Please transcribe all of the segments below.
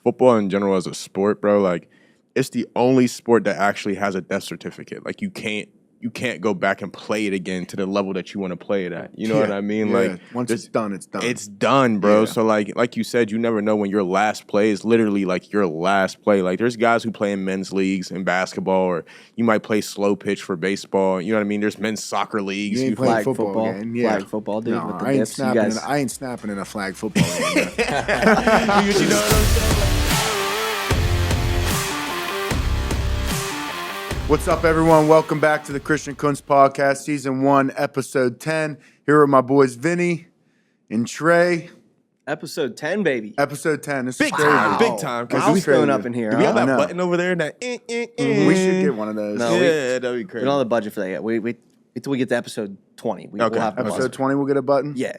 football in general as a sport, bro, like it's the only sport that actually has a death certificate. Like you can't go back and play it again to the level that you want to play it at. You know what I mean? Yeah. Like once it's done, it's done. It's done, bro. Yeah. So like you said, you never know when your last play is literally like your last play. Like there's guys who play in men's leagues in basketball, or you might play slow pitch for baseball. You know what I mean? There's men's soccer leagues. You ain't playing football game. Yeah. Flag football, dude. No, with the I ain't dips, snapping. I ain't snapping in a flag football game. you know what I'm saying? What's up, everyone? Welcome back to the Christian Kuntz Podcast, Season 1, Episode 10. Here are my boys, Vinny and Trey. Episode 10, baby. Episode 10. This Big is time, crazy. big time. Milestone up in here. Do we have huh? that button over there? That We should get one of those. No, yeah, that'd be We crazy. don't have the budget for that yet. We until we get to episode 20. We'll Okay. have the Episode budget. 20, we'll get a button? Yeah,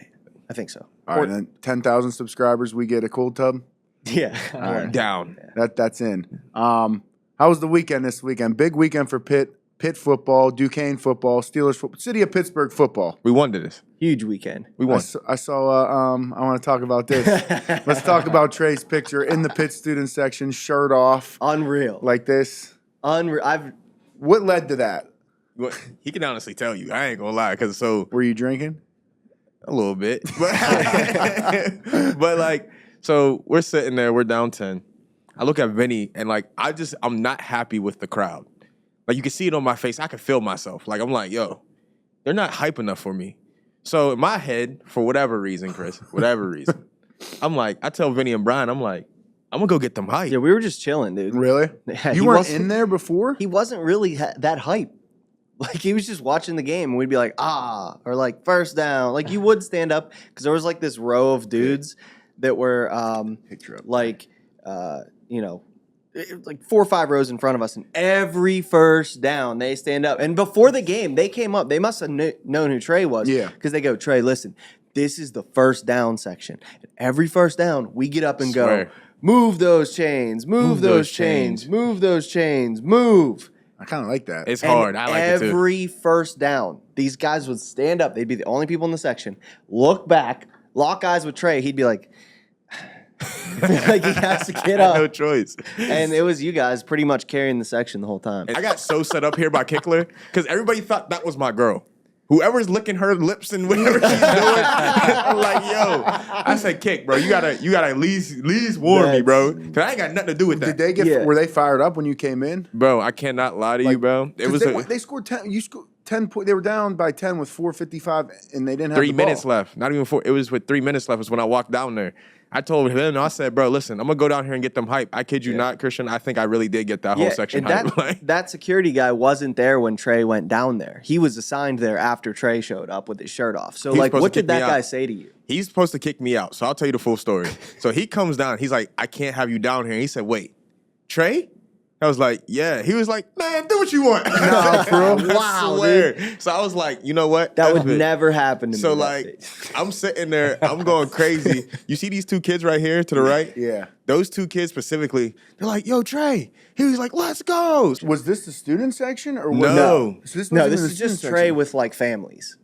I think so. All right, then 10,000 subscribers, we get a cold tub. Yeah. All right. Down. That's in. How was the weekend this weekend? Big weekend for Pitt. Pitt football, Duquesne football, Steelers football, City of Pittsburgh football. We won to this. Huge weekend. We won. I saw. I want to talk about this. Let's talk about Trey's picture in the Pitt student section, shirt off, Unreal. like this. Unreal. What led to that? Well, he can honestly tell you. I ain't gonna lie, because Were you drinking? a little bit, but like, so we're sitting there, we're down 10. I look at Vinny, and like, I'm not happy with the crowd. Like, you can see it on my face. I can feel myself. Like, I'm like, yo, they're not hype enough for me. So in my head, for whatever reason, Chris, whatever reason, I'm like, I tell Vinny and Brian, I'm like, I'm gonna go get them hype. Yeah, we were just chilling, dude. Really? Yeah, You he weren't wasn't- in there before? He wasn't really that hype. Like, he was just watching the game, and we'd be like, or like, first down. Like, you would stand up, because there was like this row of dudes that were Picture up. like, like 4 or 5 rows in front of us, and every first down they stand up. And before the game, they came up. They must have known who Trey was. Yeah. Because they go, Trey, listen, this is the first down section. And every first down, we get up and Swear. go, move those chains, move those chains, move those chains, move. I kind of like that. It's And hard. I like it too. every first down, these guys would stand up. They'd be the only people in the section. Look back, lock eyes with Trey. He'd be like, like he has to get up. No choice. And it was you guys pretty much carrying the section the whole time. I got so set up here by Kickler because everybody thought that was my girl. Whoever's licking her lips and whatever she's doing, I'm like, yo. I said, Kick, bro, you gotta at least warn me, bro. Cause I ain't got nothing to do with that. Did they get? Yeah. Were they fired up when you came in? Bro, I cannot lie to you, bro. It 'Cause was they scored 10. You scored 10 points. They were down by 10 with 4:55, and they didn't have 3 the ball. minutes left. Not even 4. It was with 3 minutes left was when I walked down there. I told him, I said, bro, listen, I'm gonna go down here and get them hype. I kid you not, Christian. I think I really did get that whole section and hype. Like, that security guy wasn't there when Trey went down there. He was assigned there after Trey showed up with his shirt off. So, He was like, supposed what to did kick me that guy out. say to you? he's supposed to kick me out. So I'll tell you the full story. So he comes down. He's like, I can't have you down here. And he said, wait, Trey? I was like, yeah. He was like, man, do what you want. Nah, for real? Wow, I swear. So I was like, you know what? That That's would it. never happen to So me. that like, day. I'm sitting there, I'm going crazy. You see these two kids right here to the right? Yeah. Those two kids specifically, they're like, yo, Trey. He was like, let's go. Was this the student section or was No. So this No, wasn't this in the is just student Trey section? with like families.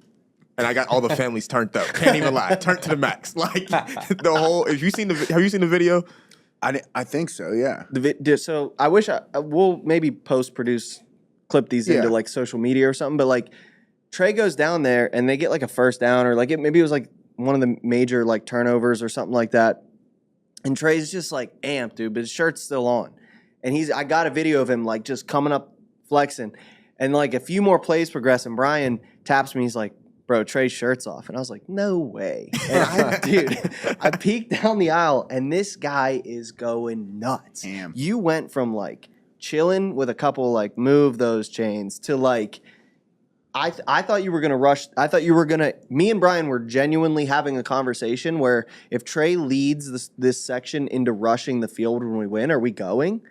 And I got all the families turned up. Can't even lie. Turned to the max. Like the whole. Have you seen the video? I think so. Yeah. So I wish we'll maybe clip these into Yeah. like social media or something. But like Trey goes down there and they get like a first down or like maybe it was like one of the major like turnovers or something like that. And Trey's just like amped, dude, but his shirt's still on. And I got a video of him like just coming up flexing. And like a few more plays progress and Brian taps me. He's like, bro, Trey's shirt's off. And I was like, no way. And I peeked down the aisle and this guy is going nuts. Damn. You went from like chilling with a couple like move those chains to like, I thought you were going to rush. I thought you were going to, me and Brian were genuinely having a conversation where if Trey leads this section into rushing the field when we win, are we going?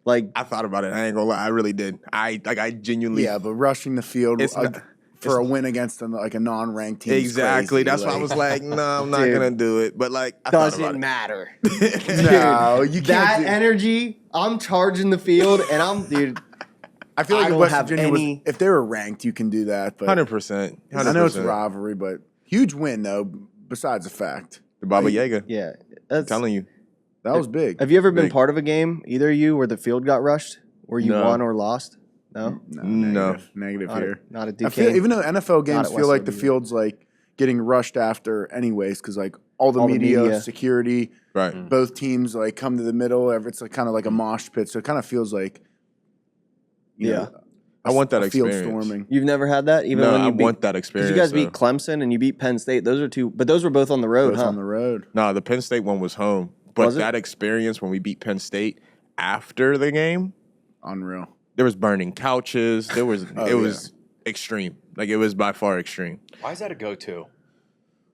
Like, I thought about it. I ain't gonna lie. I really did. I genuinely. Yeah, but rushing the field It's not- for a win against a non-ranked team. is Exactly. crazy. That's why I was like, no, I'm not Dude. gonna do it. But like, I thought about doesn't it. matter. No, you can't. That do- energy, I'm charging the field and dude. I feel like I if don't West have Virginia any- was, if they were ranked, you can do that. But 100%. I know it's a rivalry, but huge win though. Besides the fact, The Baba Yaga. Yeah. I'm telling you. That was big. Have you ever been Big. part of a game, either of you, where the field got rushed, where you No. won or lost? No, No. Negative not here. not a I Duquesne. feel, even though NFL games at feel like the Westwood either. field's like getting rushed after anyways, because like all the media, security, Right. both teams like come to the middle. It's like kind of like a mosh pit, so it kind of feels like, you know, I want that a field experience. storming. You've never had that, even No, when you I beat, want that 'cause experience. you guys though. beat Clemson and you beat Penn State. Those are two, but those were both on the road, Both huh? on the road. No, the Penn State one was home. But Was it? that experience when we beat Penn State after the game, Unreal. there was burning couches. There was Oh, it was extreme. Like it was by far extreme. Why is that a go-to?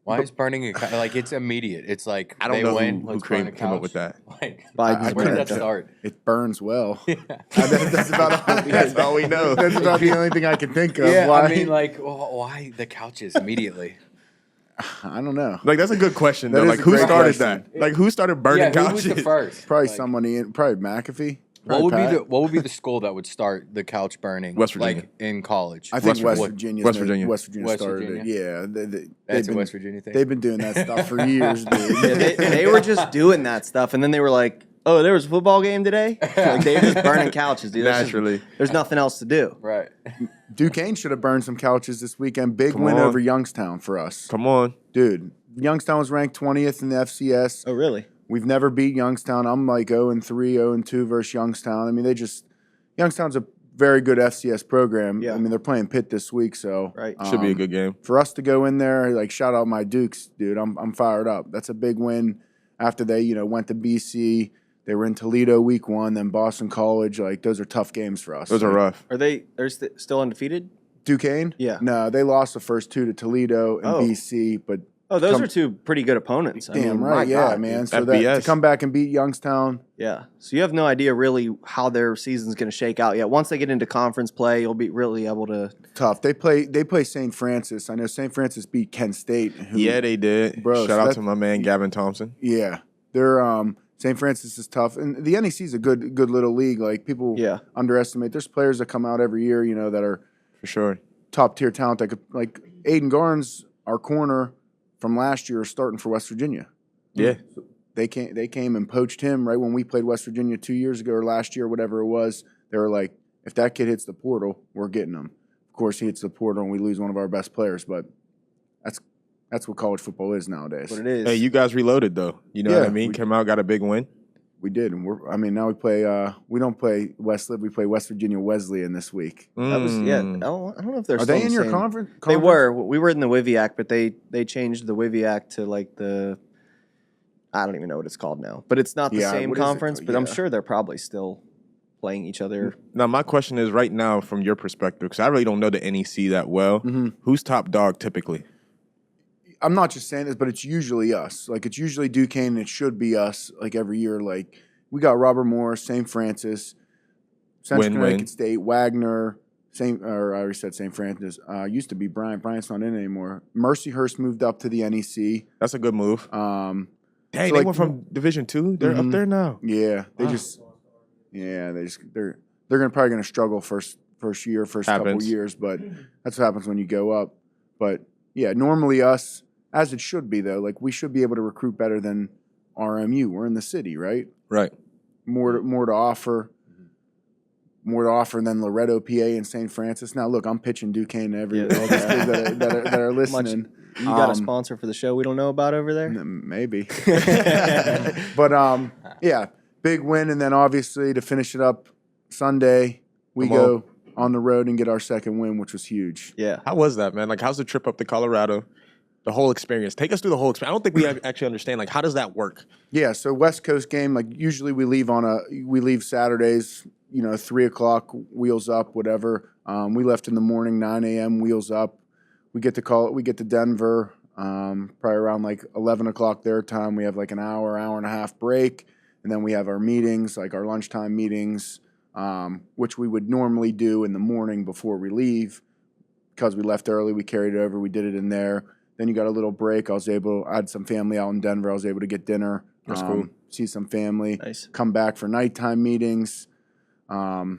Why is burning like it's immediate? It's like I don't they know win, who let's burn a came up couch. with that. Like, Biden's where did that couldn't- start? It burns well. Yeah. That's about all, That's all we know. That's about the only thing I can think of. Yeah, Why? I mean, like, why the couches immediately? I don't know. Like that's a good question That though. is Like a who great started question. that? Like who started burning Yeah, who couches? was the first? Probably Like, somebody, probably McAfee. What would Probably be Pat. what would be the school that would start the couch burning? West Virginia. like in college. I think West What- Virginia. West Virginia. West Virginia West started Virginia? it. Yeah, That's they've a been, West Virginia thing. They've been doing that stuff for years, dude. Yeah, they were just doing that stuff, and then they were like, "Oh, there was a football game today." Like they were just burning couches, dude. That's just- Naturally. there's nothing else to do. Right. Duquesne should have burned some couches this weekend. Big Come win on. over Youngstown for us, Come on. dude. Youngstown was ranked 20th in the FCS. Oh, really? We've never beat Youngstown. I'm like 0-3, 0-2 versus Youngstown. I mean, Youngstown's a very good FCS program. Yeah. I mean, they're playing Pitt this week, so Right. Should be a good game. for us to go in there, like shout out my Dukes, dude. I'm fired up. That's a big win. After they, went to BC, they were in Toledo week 1, then Boston College. Like those are tough games for us. Those are Like, rough. Are they? They're still undefeated? Duquesne? Yeah. No, they lost the first 2 to Toledo and Oh. BC, but Oh, those Come- are two pretty good opponents. I damn mean, right, my yeah, God, man. dude. So that to FBS. come back and beat Youngstown, Yeah. So you have no idea really how their season's going to shake out yet. Once they get into conference play, you'll be really able to. tough. They play St. Francis. I know St. Francis beat Kent State. Who, Yeah, they did. Bro, Shout so out that- to my man Gavin Thompson. Yeah, they're St. Francis is tough, and the NEC is a good little league. Like people Yeah. underestimate. There's players that come out every year, that are For sure. top tier talent. Like Aiden Garnes, our corner from last year, is starting for West Virginia. Yeah. They came and poached him right when we played West Virginia 2 years ago or last year, whatever it was. They were like, if that kid hits the portal, we're getting him. Of course, he hits the portal and we lose one of our best players, but that's what college football is nowadays. What it is. Hey, you guys reloaded though. You know what I Yeah, mean? we- Came out, got a big win. We did, and now we play. We don't play Wesleyan. We play West Virginia Wesleyan this week. That was I Mm. don't know if they're Are still they in your same. conference? They were. We were in the WIVIAC, but they changed the WIVIAC to like the. I don't even know what it's called now, but it's not the Yeah, same what is it conference. called? But I'm Yeah. sure they're probably still playing each other. Now, my question is right now, from your perspective, because I really don't know the NEC that well. Who's top dog typically? I'm not just saying this, but it's usually us. Like it's usually Duquesne, and it should be us. Like every year, like we got Robert Morris, St. Francis, Central Win-win. Connecticut State, Wagner, I already said St. Francis. Used to be Bryant. Bryant's not in anymore. Mercyhurst moved up to the NEC. That's a good move. Um, Dang, so they like- went from Division 2. They're up Mhm. there now. yeah, they're probably gonna struggle first year, couple Happens. years, but that's what happens when you go up. But yeah, normally us, as it should be though, like we should be able to recruit better than RMU. We're in the city, right? Right. More to offer than Loretto, PA, and St. Francis. Now, look, I'm pitching Duquesne to all these kids that are listening. You got a sponsor for the show we don't know about over there? Maybe. But yeah, big win, and then obviously to finish it up Sunday, we Come go on the road and get our second win, which was huge. Yeah. How was that, man? Like, how's the trip up to Colorado? The whole experience. Take us through the whole experience. I don't think we actually understand, like, how does that work? Yeah, so West Coast game, like usually we leave Saturdays, 3:00, wheels up, whatever. We left in the morning, 9 a.m., wheels up. We get to Denver, probably around like 11 o'clock their time. We have like an hour and a half break, and then we have our meetings, like our lunchtime meetings, which we would normally do in the morning before we leave. Because we left early, we carried it over, we did it in there. Then you got a little break. I had some family out in Denver. I was able to get dinner, That's cool. see some family, Nice. come back for nighttime meetings, and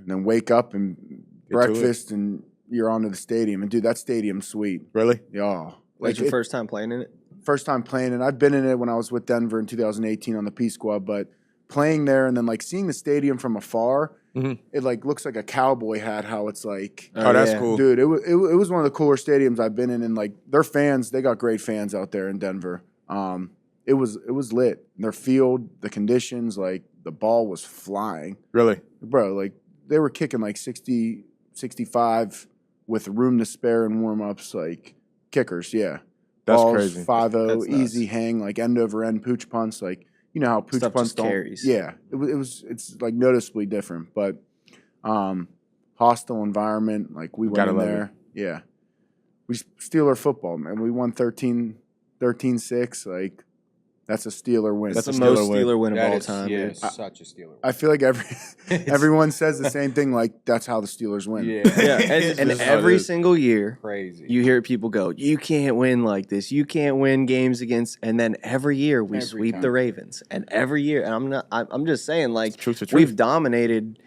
then wake up and Get to breakfast, and you're on to the stadium. And dude, that stadium's sweet. Really? Yeah, Was your first time playing in it? first time playing, and I've been in it when I was with Denver in 2018 on the P Squad, but playing there and then like seeing the stadium from afar, it like looks like a cowboy hat. How it's like, Oh, that's cool. dude. It was one of the cooler stadiums I've been in, and like their fans, they got great fans out there in Denver. It was lit. Their field, the conditions, like the ball was flying. Really? Bro, like they were kicking like 60, 65 with room to spare in warm-ups, like kickers, yeah. That's Balls, crazy. 5-0, easy hang, like end over end pooch punts, like you know how pooch Stuff punts just don't. carries. Yeah, it's like noticeably different, but hostile environment. Like we went Gotta in love there, yeah. We Steeler football, man. We won 13-6. Like that's a Steeler win. That's the a most Steeler win. Steeler win of That all is, time. yeah, dude. such a Steeler. I feel like everyone says the same thing. Like that's how the Steelers win. Yeah, Yeah, It's and just how it every is. single year, crazy. you hear people go, "You can't win like this. You can't win games against." And then every year we Every sweep time. the Ravens, and every year, and I'm just saying, like Truth to truth. we've dominated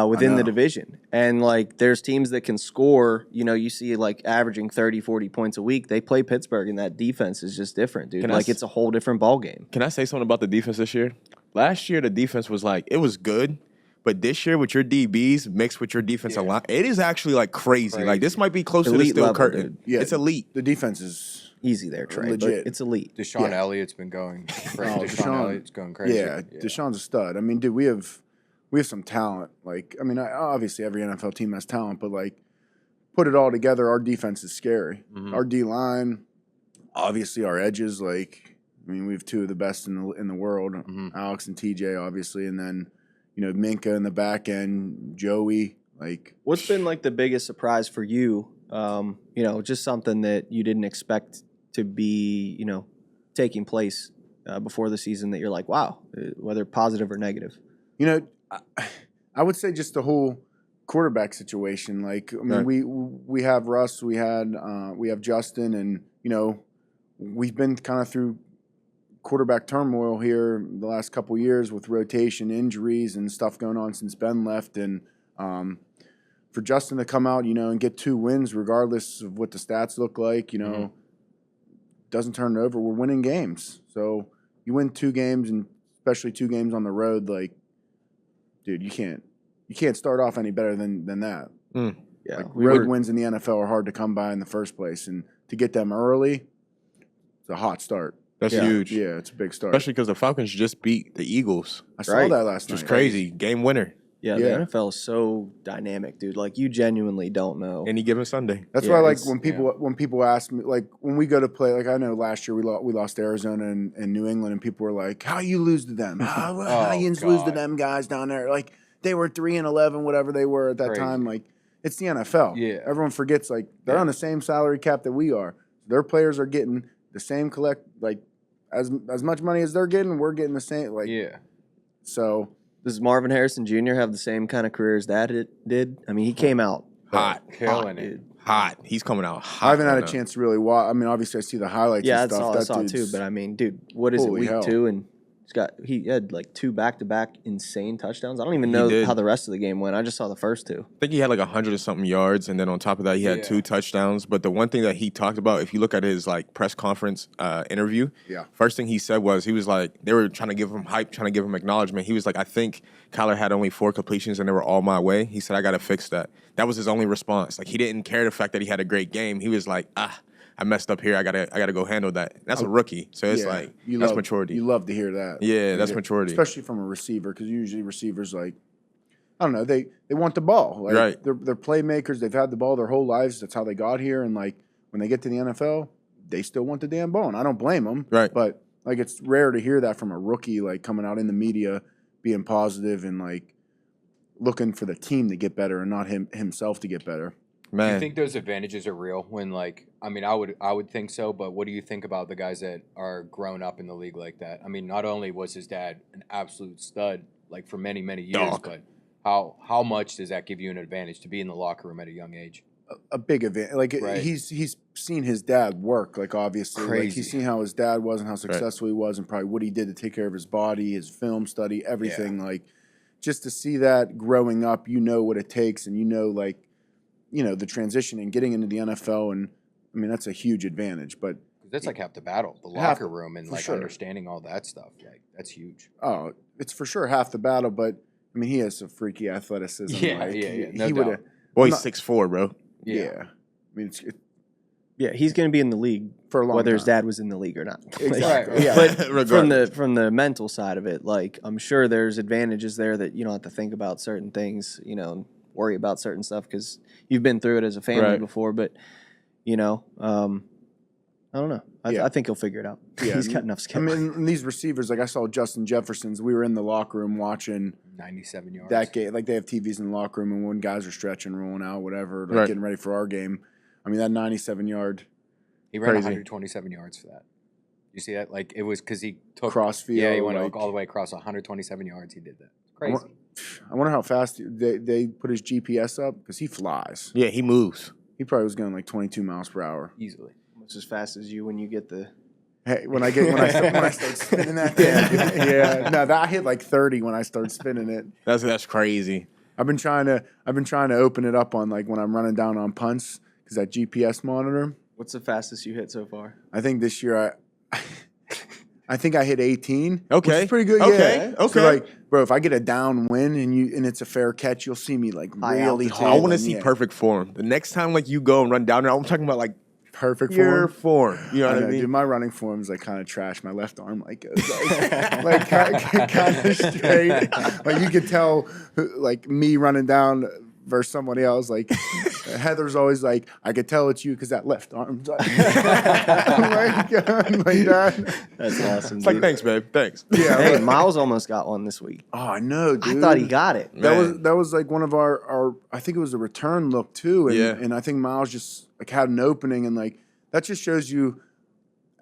within the know. division, and like there's teams that can score. You know, you see like averaging 30, 40 points a week. They play Pittsburgh, and that defense is just different, dude. Can I Like s- it's a whole different ball game. Can I say something about the defense this year? Last year, the defense was like, it was good. But this year, with your DBs mixed with your defensive line, it is actually like crazy. Like this might be close to the Elite steel level, curtain. dude. Yeah. It's elite. The defense is Easy there, Trey. Legit. But it's elite. Deshaun Yeah. Elliott's been going. Oh, Deshaun Elliott's going crazy. yeah. Deshaun's a stud. I mean, dude, we have some talent. Like, I mean, obviously every NFL team has talent, but like, put it all together, our defense is scary. Our D line, obviously, our edges. Like, I mean, we have two of the best in the world, Alex and TJ, obviously, and then you know Minka in the back end, Joey. Like, What's been like the biggest surprise for you? You know, just something that you didn't expect to be, you know, taking place before the season that you're like, wow, whether positive or negative. you know, I would say just the whole quarterback situation. Like, I mean, Right. we have Russ, we have Justin, and you know, we've been kind of through quarterback turmoil here the last couple years with rotation, injuries, and stuff going on since Ben left. And for Justin to come out, you know, and get 2 wins, regardless of what the stats look like, you know, doesn't turn it over. We're winning games, so you win 2 games, and especially 2 games on the road, like. Dude, you can't start off any better than that. Yeah, Like, road wins in the NFL are hard to come by in the first place, and to get them early, it's a hot start. That's Yeah. huge. Yeah, it's a big start. Especially because the Falcons just beat the Eagles. I saw Right. that last Which is night. crazy. Game winner. Yeah, Yeah. the NFL is so dynamic, dude. Like you genuinely don't know. Any given Sunday. That's Yeah, why, like, it's- when people ask me, like, when we go to play, like, I know last year we lost Arizona and New England, and people were like, "How you lose to them? How you lose to God. them guys down there?" Like, they were 3-11, whatever they were at that Crazy. time. Like, it's the NFL. Yeah. Everyone forgets, like, they're on the same salary cap that we are. Their players are getting the same as much money as they're getting. We're getting the same. Like, Yeah. so Does Marvin Harrison Jr. have the same kind of career as Dad did? I mean, he came out Hot. Killing it. dude. Hot. He's coming out hot. I haven't had right a now. chance to really watch. I mean, obviously, I see the highlights. Yeah, and stuff. I saw it too. dude's- But I mean, dude, what is it? Holy Week hell. 2, and he had like 2 back-to-back insane touchdowns. I don't even He know did. how the rest of the game went. I just saw the first 2. I think he had like 100 or something yards, and then on top of that, he had Yeah. 2 touchdowns. But the one thing that he talked about, if you look at his like press conference interview, Yeah. first thing he said was he was like they were trying to give him hype, trying to give him acknowledgement. He was like, I think Kyler had only 4 completions and they were all my way. He said, I got to fix that. That was his only response. Like he didn't care the fact that he had a great game. He was like, I messed up here. I gotta go handle that. That's a rookie, so it's Yeah, like you that's love, maturity. You love to hear that. Yeah, that's maturity. especially from a receiver, because usually receivers, like, I don't know, they want the ball. Like, Right. They're playmakers. They've had the ball their whole lives. That's how they got here. And like when they get to the NFL, they still want the damn ball, and I don't blame them. Right. But like it's rare to hear that from a rookie, like coming out in the media, being positive and like looking for the team to get better and not himself to get better. Do Man, you think those advantages are real? When like, I mean, I would think so, but what do you think about the guys that are grown up in the league like that? I mean, not only was his dad an absolute stud, like for many years, Dog. but how much does that give you an advantage to be in the locker room at a young age? A big event. Like Right. he's seen his dad work. Like obviously, like Crazy. he's seen how his dad was and how successful he was, and probably what he did to take care of his body, his film study, everything. Like just to see that growing up, you know what it takes, and you know like the transition and getting into the NFL, and I mean that's a huge advantage. But That's like half the battle, the Half- locker room and for like sure. understanding all that stuff. Like that's huge. Oh, it's for sure half the battle, but I mean, he has some freaky athleticism. Yeah, like, yeah, no he doubt. would. Boy's not- 6'4", bro. Yeah. I mean, it's Yeah, he's going to be in the league for a long whether time. his dad was in the league or not. Exactly. Right, Yeah. But Regardless. from the mental side of it, like I'm sure there's advantages there that you don't have to think about certain things, and worry about certain stuff because you've been through it as a family Right. before. But I don't know. Yeah. I think he'll figure it out. Yeah, He's got enough I skill. mean, these receivers, like I saw Justin Jefferson's. We were in the locker room watching 97 yards. that game. Like they have TVs in the locker room, and when guys are stretching, rolling out, whatever, like Right. getting ready for our game. I mean, that 97-yard He ran Crazy. 127 yards for that. You see that? Like it was because he took crossfield. Yeah, he went like, all the way across 127 yards. He did that. I Crazy. wa- I wonder how fast they put his GPS up because he flies. Yeah, he moves. He probably was going like 22 miles per hour. Easily. Almost as fast as you when you get the. Hey, when I start spinning that thing, yeah, no, that hit like 30 when I start spinning it. That's crazy. I've been trying to open it up on like when I'm running down on punts because that GPS monitor. What's the fastest you hit so far? I think this year I think I hit 18. Okay. Which is pretty good. Okay, Yeah. okay. So like, bro, if I get a downwind and it's a fair catch, you'll see me like High really altitude. hard. I want to see perfect form. The next time like you go and run down there, I'm talking about like perfect pure form. form. You know what I Dude, mean? my running form is like kind of trash. My left arm like goes like kind of straight. Like you could tell, like me running down versus somebody else. Like Heather's always like, I could tell it's you because that left arm's like, like that. That's awesome. It's like, dude. thanks, babe. Thanks. Yeah. Hey, like- Miles almost got one this week. oh, I know, dude. I thought he got it. Man. That was like one of our I think it was a return look too, and Yeah. and I think Miles just like had an opening, and like that just shows you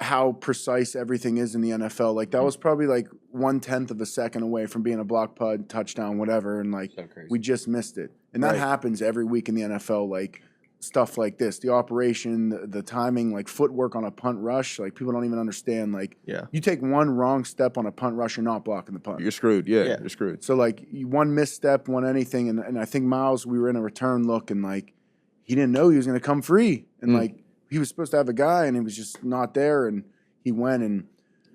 how precise everything is in the NFL. Like that was probably like 1/10 of a second away from being a block punt, touchdown, whatever, and like So crazy. we just missed it, and that Right. happens every week in the NFL. Like stuff like this, the operation, the timing, like footwork on a punt rush, like people don't even understand. Like Yeah. you take one wrong step on a punt rush, you're not blocking the punt. You're screwed. Yeah, Yeah. you're screwed. So like one misstep, one anything, and I think Miles, we were in a return look, and like he didn't know he was going to come free, and like he was supposed to have a guy, and he was just not there, and he went, and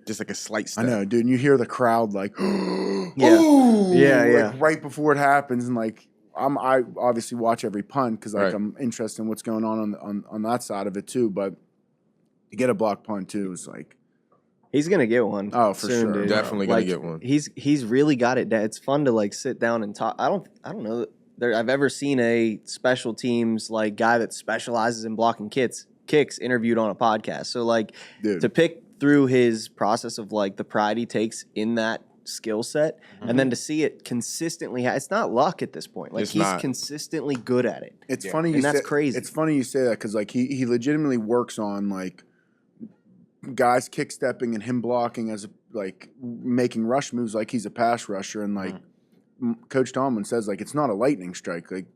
Just like a slight I step. know, dude, and you hear the crowd like, Yeah. "Ooh," Yeah, yeah. like right before it happens, and like I obviously watch every punt because like Right. I'm interested in what's going on that side of it too, but to get a block punt too is like, He's gonna get one. Oh, for soon, sure. dude. Definitely gonna get one. He's really got it. It's fun to like sit down and talk. I don't know that I've ever seen a special teams like guy that specializes in blocking kicks interviewed on a podcast. So like dude, to pick through his process of like the pride he takes in that skill set, and then to see it consistently. It's not luck at this point. Like It's he's not. consistently good at it. it's Yeah. funny. And that's crazy. It's funny you say that because like he legitimately works on like guys kick stepping and him blocking as like making rush moves like he's a pass rusher, and like Coach Tomlin says like it's not a lightning strike. Like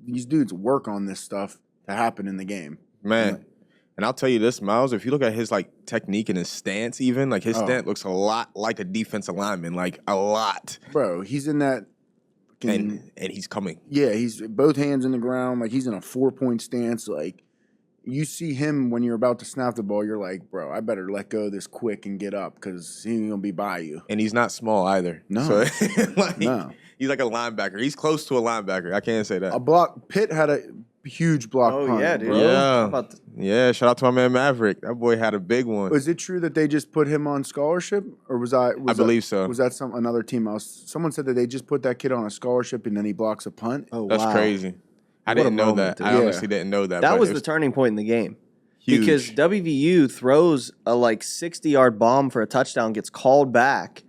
these dudes work on this stuff to happen in the game. Man. And I'll tell you this, Miles, if you look at his like technique and his stance even, like his Oh. stance looks a lot like a defensive lineman, like a lot. Bro, he's in that. And he's coming. Yeah, he's both hands in the ground. Like he's in a 4-point stance. Like you see him when you're about to snap the ball, you're like, bro, I better let go of this quick and get up because he ain't gonna be by you. And he's not small either. No. So, like, No. he's like a linebacker. He's close to a linebacker. I can't say that. A block. Pitt had a huge block Oh, punt. yeah, dude. bro. Yeah. How about the- Yeah, shout out to my man Maverick. That boy had a big one. Was it true that they just put him on scholarship, or was I believe so. Was that another team? Someone said that they just put that kid on a scholarship and then he blocks a punt. Oh, That's wow. crazy. I What didn't a know moment, that. dude. I Yeah. honestly didn't know that. That but was it the turning point in the game. huge. Because WVU throws a like 60-yard bomb for a touchdown, gets called back,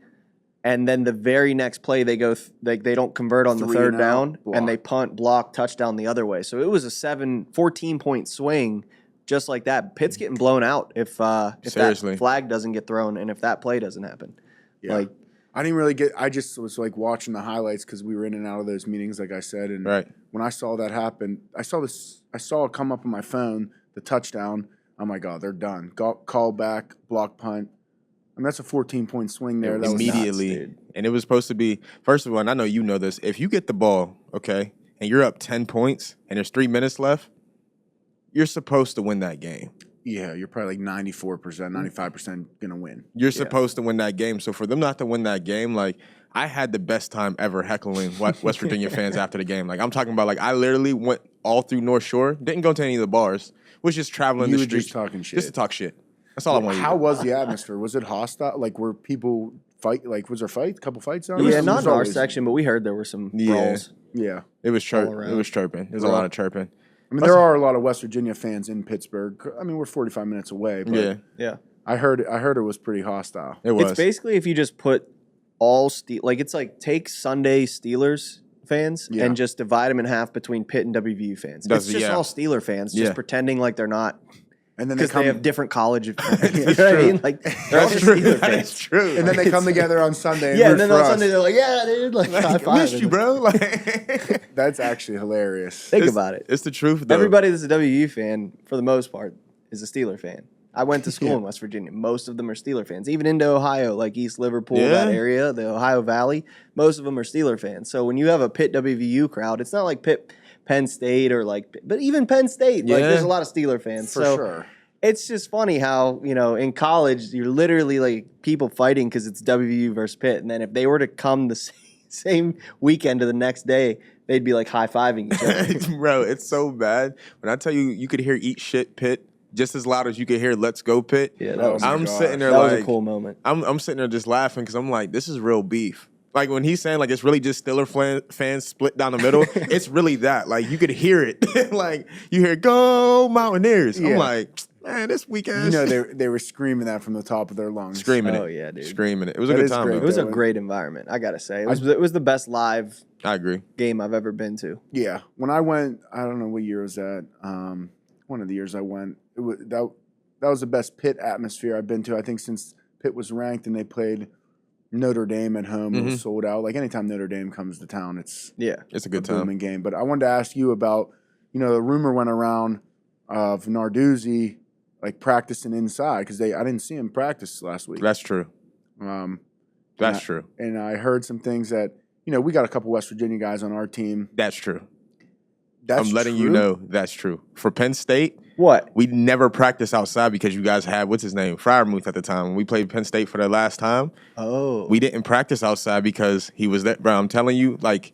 and then the very next play they go they don't convert on the 3 third and down, out, and they block. punt, block, touchdown the other way. So it was a 14-point swing just like that. Pitt's getting blown out if Seriously. that flag doesn't get thrown and if that play doesn't happen. Yeah. Like I didn't really get. I just was like watching the highlights because we were in and out of those meetings, like I said. And Right. when I saw that happen, I saw it come up on my phone, the touchdown. Oh my God, they're done. Call back, block punt. I mean, that's a 14-point swing there. That was nuts, immediately. dude. And it was supposed to be, first of all, and I know you know this, if you get the ball, okay, and you're up 10 points and there's 3 minutes left, you're supposed to win that game. Yeah, you're probably like 94%, 95% gonna win. You're supposed to win that game. So for them not to win that game, like I had the best time ever heckling West Virginia fans after the game. Like I'm talking about, like I literally went all through North Shore, didn't go to any of the bars, was just traveling You the were streets, just talking shit. just to talk shit. That's all I wanted. How was the atmosphere? Was it hostile? Like, were people fight? Like, was there fight? A couple fights on? Yeah, It not was in our always- section, but we heard there were some Yeah. brawls. Yeah, It was chirp. all around. It was chirping. There's a lot of chirping. I mean, there are a lot of West Virginia fans in Pittsburgh. I mean, we're 45 minutes away, but Yeah, Yeah. I heard it was pretty hostile. it was. It's basically if you just put all it's like take Sunday Steelers fans Yeah. and just divide them in half between Pitt and WVU fans. Does- It's just yeah. all Steeler fans, Yeah. just pretending like they're not, And then they because come, they have different college fans. You That's know what I true. mean? Like they're all just true. Steeler That fans. is true. and then they come together on Sunday. And Yeah, root and then for on us. Sunday they're like, "Yeah, dude, like high like, five." missed you, bro. Like, That's actually hilarious. Think about it. it's the truth, though. Everybody that's a WVU fan, for the most part, is a Steeler fan. I went to school Yeah. in West Virginia. Most of them are Steeler fans. Even into Ohio, like East Liverpool, Yeah. that area, the Ohio Valley, most of them are Steeler fans. So when you have a Pitt WVU crowd, it's not like Pitt Penn State or like, but even Penn State, like Yeah. there's a lot of Steeler fans. For so sure. it's just funny how, in college, you're literally like people fighting because it's WVU versus Pitt. And then if they were to come the same weekend to the next day, they'd be like high-fiving each other. Bro, it's so bad. When I tell you, you could hear "Eat Shit Pitt" just as loud as you could hear "Let's Go Pitt." Yeah, Oh that was, my I'm gosh. sitting there that like, was a cool moment. I'm sitting there just laughing because I'm like, this is real beef. Like when he's saying like it's really just Steeler fans split down the middle. It's really that. Like you could hear it. Like you hear "Go Mountaineers." Yeah. I'm like, man, this weekend. You know, they were screaming that from the top of their lungs. screaming Oh, it. yeah, dude. Screaming it. It was a That good is time. great, It Though. was a though. great environment, I gotta say. It was the best live I agree. game I've ever been to. Yeah, when I went, I don't know what year it was that. One of the years I went, that was the best Pitt atmosphere I've been to. I think since Pitt was ranked and they played Notre Dame at home, it was sold out. Like anytime Notre Dame comes to town, it's Yeah. It's a a good time. booming game. But I wanted to ask you about, the rumor went around of Narduzzi like practicing inside because I didn't see him practice last week. That's true. Um, That's and true. and I heard some things that we got a couple West Virginia guys on our team. That's true. That's I'm letting you true? know that's true. For Penn State, What? we never practiced outside because you guys had, what's his name, Fryermuth at the time. When we played Penn State for the last time, Oh. we didn't practice outside because he was there. Bro, I'm telling you, like,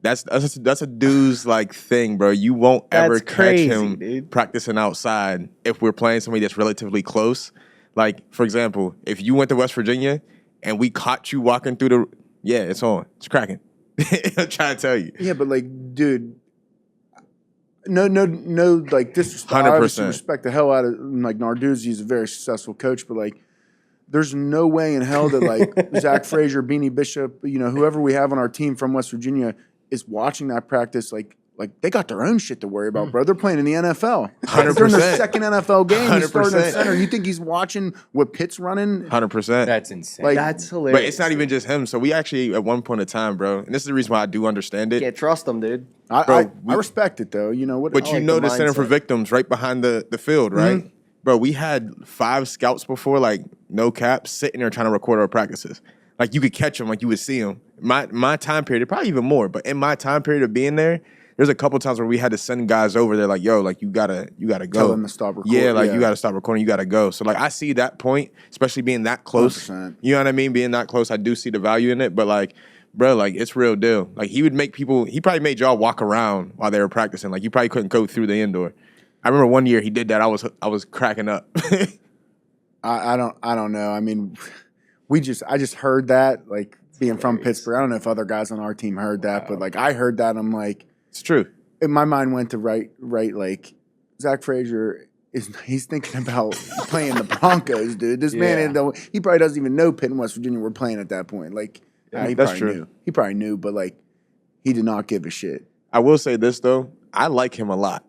that's a dude's, like, thing, bro. You won't ever That's catch crazy, him dude. practicing outside if we're playing somebody that's relatively close. Like, for example, if you went to West Virginia and we caught you walking through yeah, it's on. It's cracking. I'm trying to tell you. Yeah, but like, dude, no, like disrespect. I 100%. obviously respect the hell out of like Narduzzi. He's a very successful coach, but like, there's no way in hell that like Zach Frazier, Beanie Bishop, whoever we have on our team from West Virginia is watching that practice. Like they got their own shit to worry about, bro. They're playing in the NFL. 100%. They're in their second NFL game. He's starting at 100%. center. You think he's watching what Pitt's running? 100%. That's insane. Like, That's hilarious. But it's not even just him. So we actually, at one point in time, bro, and this is the reason why I do understand it. Can't trust them, dude. I respect it though. You know what? But I you like know the the center for mindset. victims right behind the field, right? Bro, we had 5 scouts before, like, no cap, sitting there trying to record our practices. Like, you could catch them, like, you would see them. My time period, probably even more, but in my time period of being there, there's a couple times where we had to send guys over there, like, yo, like, you gotta go. Tell them to stop recording. Yeah, like, you gotta stop recording, you gotta go. So, like, I see that point, especially being that close. 100%. You know what I mean? Being that close, I do see the value in it, but, like, bro, like, it's real deal. Like, he probably made y'all walk around while they were practicing. Like, you probably couldn't go through the indoor. I remember one year he did that. I was cracking up. I don't know. I mean, I just heard that, like being from Pittsburgh. I don't know if other guys on our team heard that, but like I heard that, I'm like, It's true. in my mind went to right. Like Zach Frazier he's thinking about playing the Broncos, dude. This man, he probably doesn't even know Pitt and West Virginia were playing at that point. Like, he that's probably true. knew. He probably knew, but like, he did not give a shit. I will say this though, I like him a lot.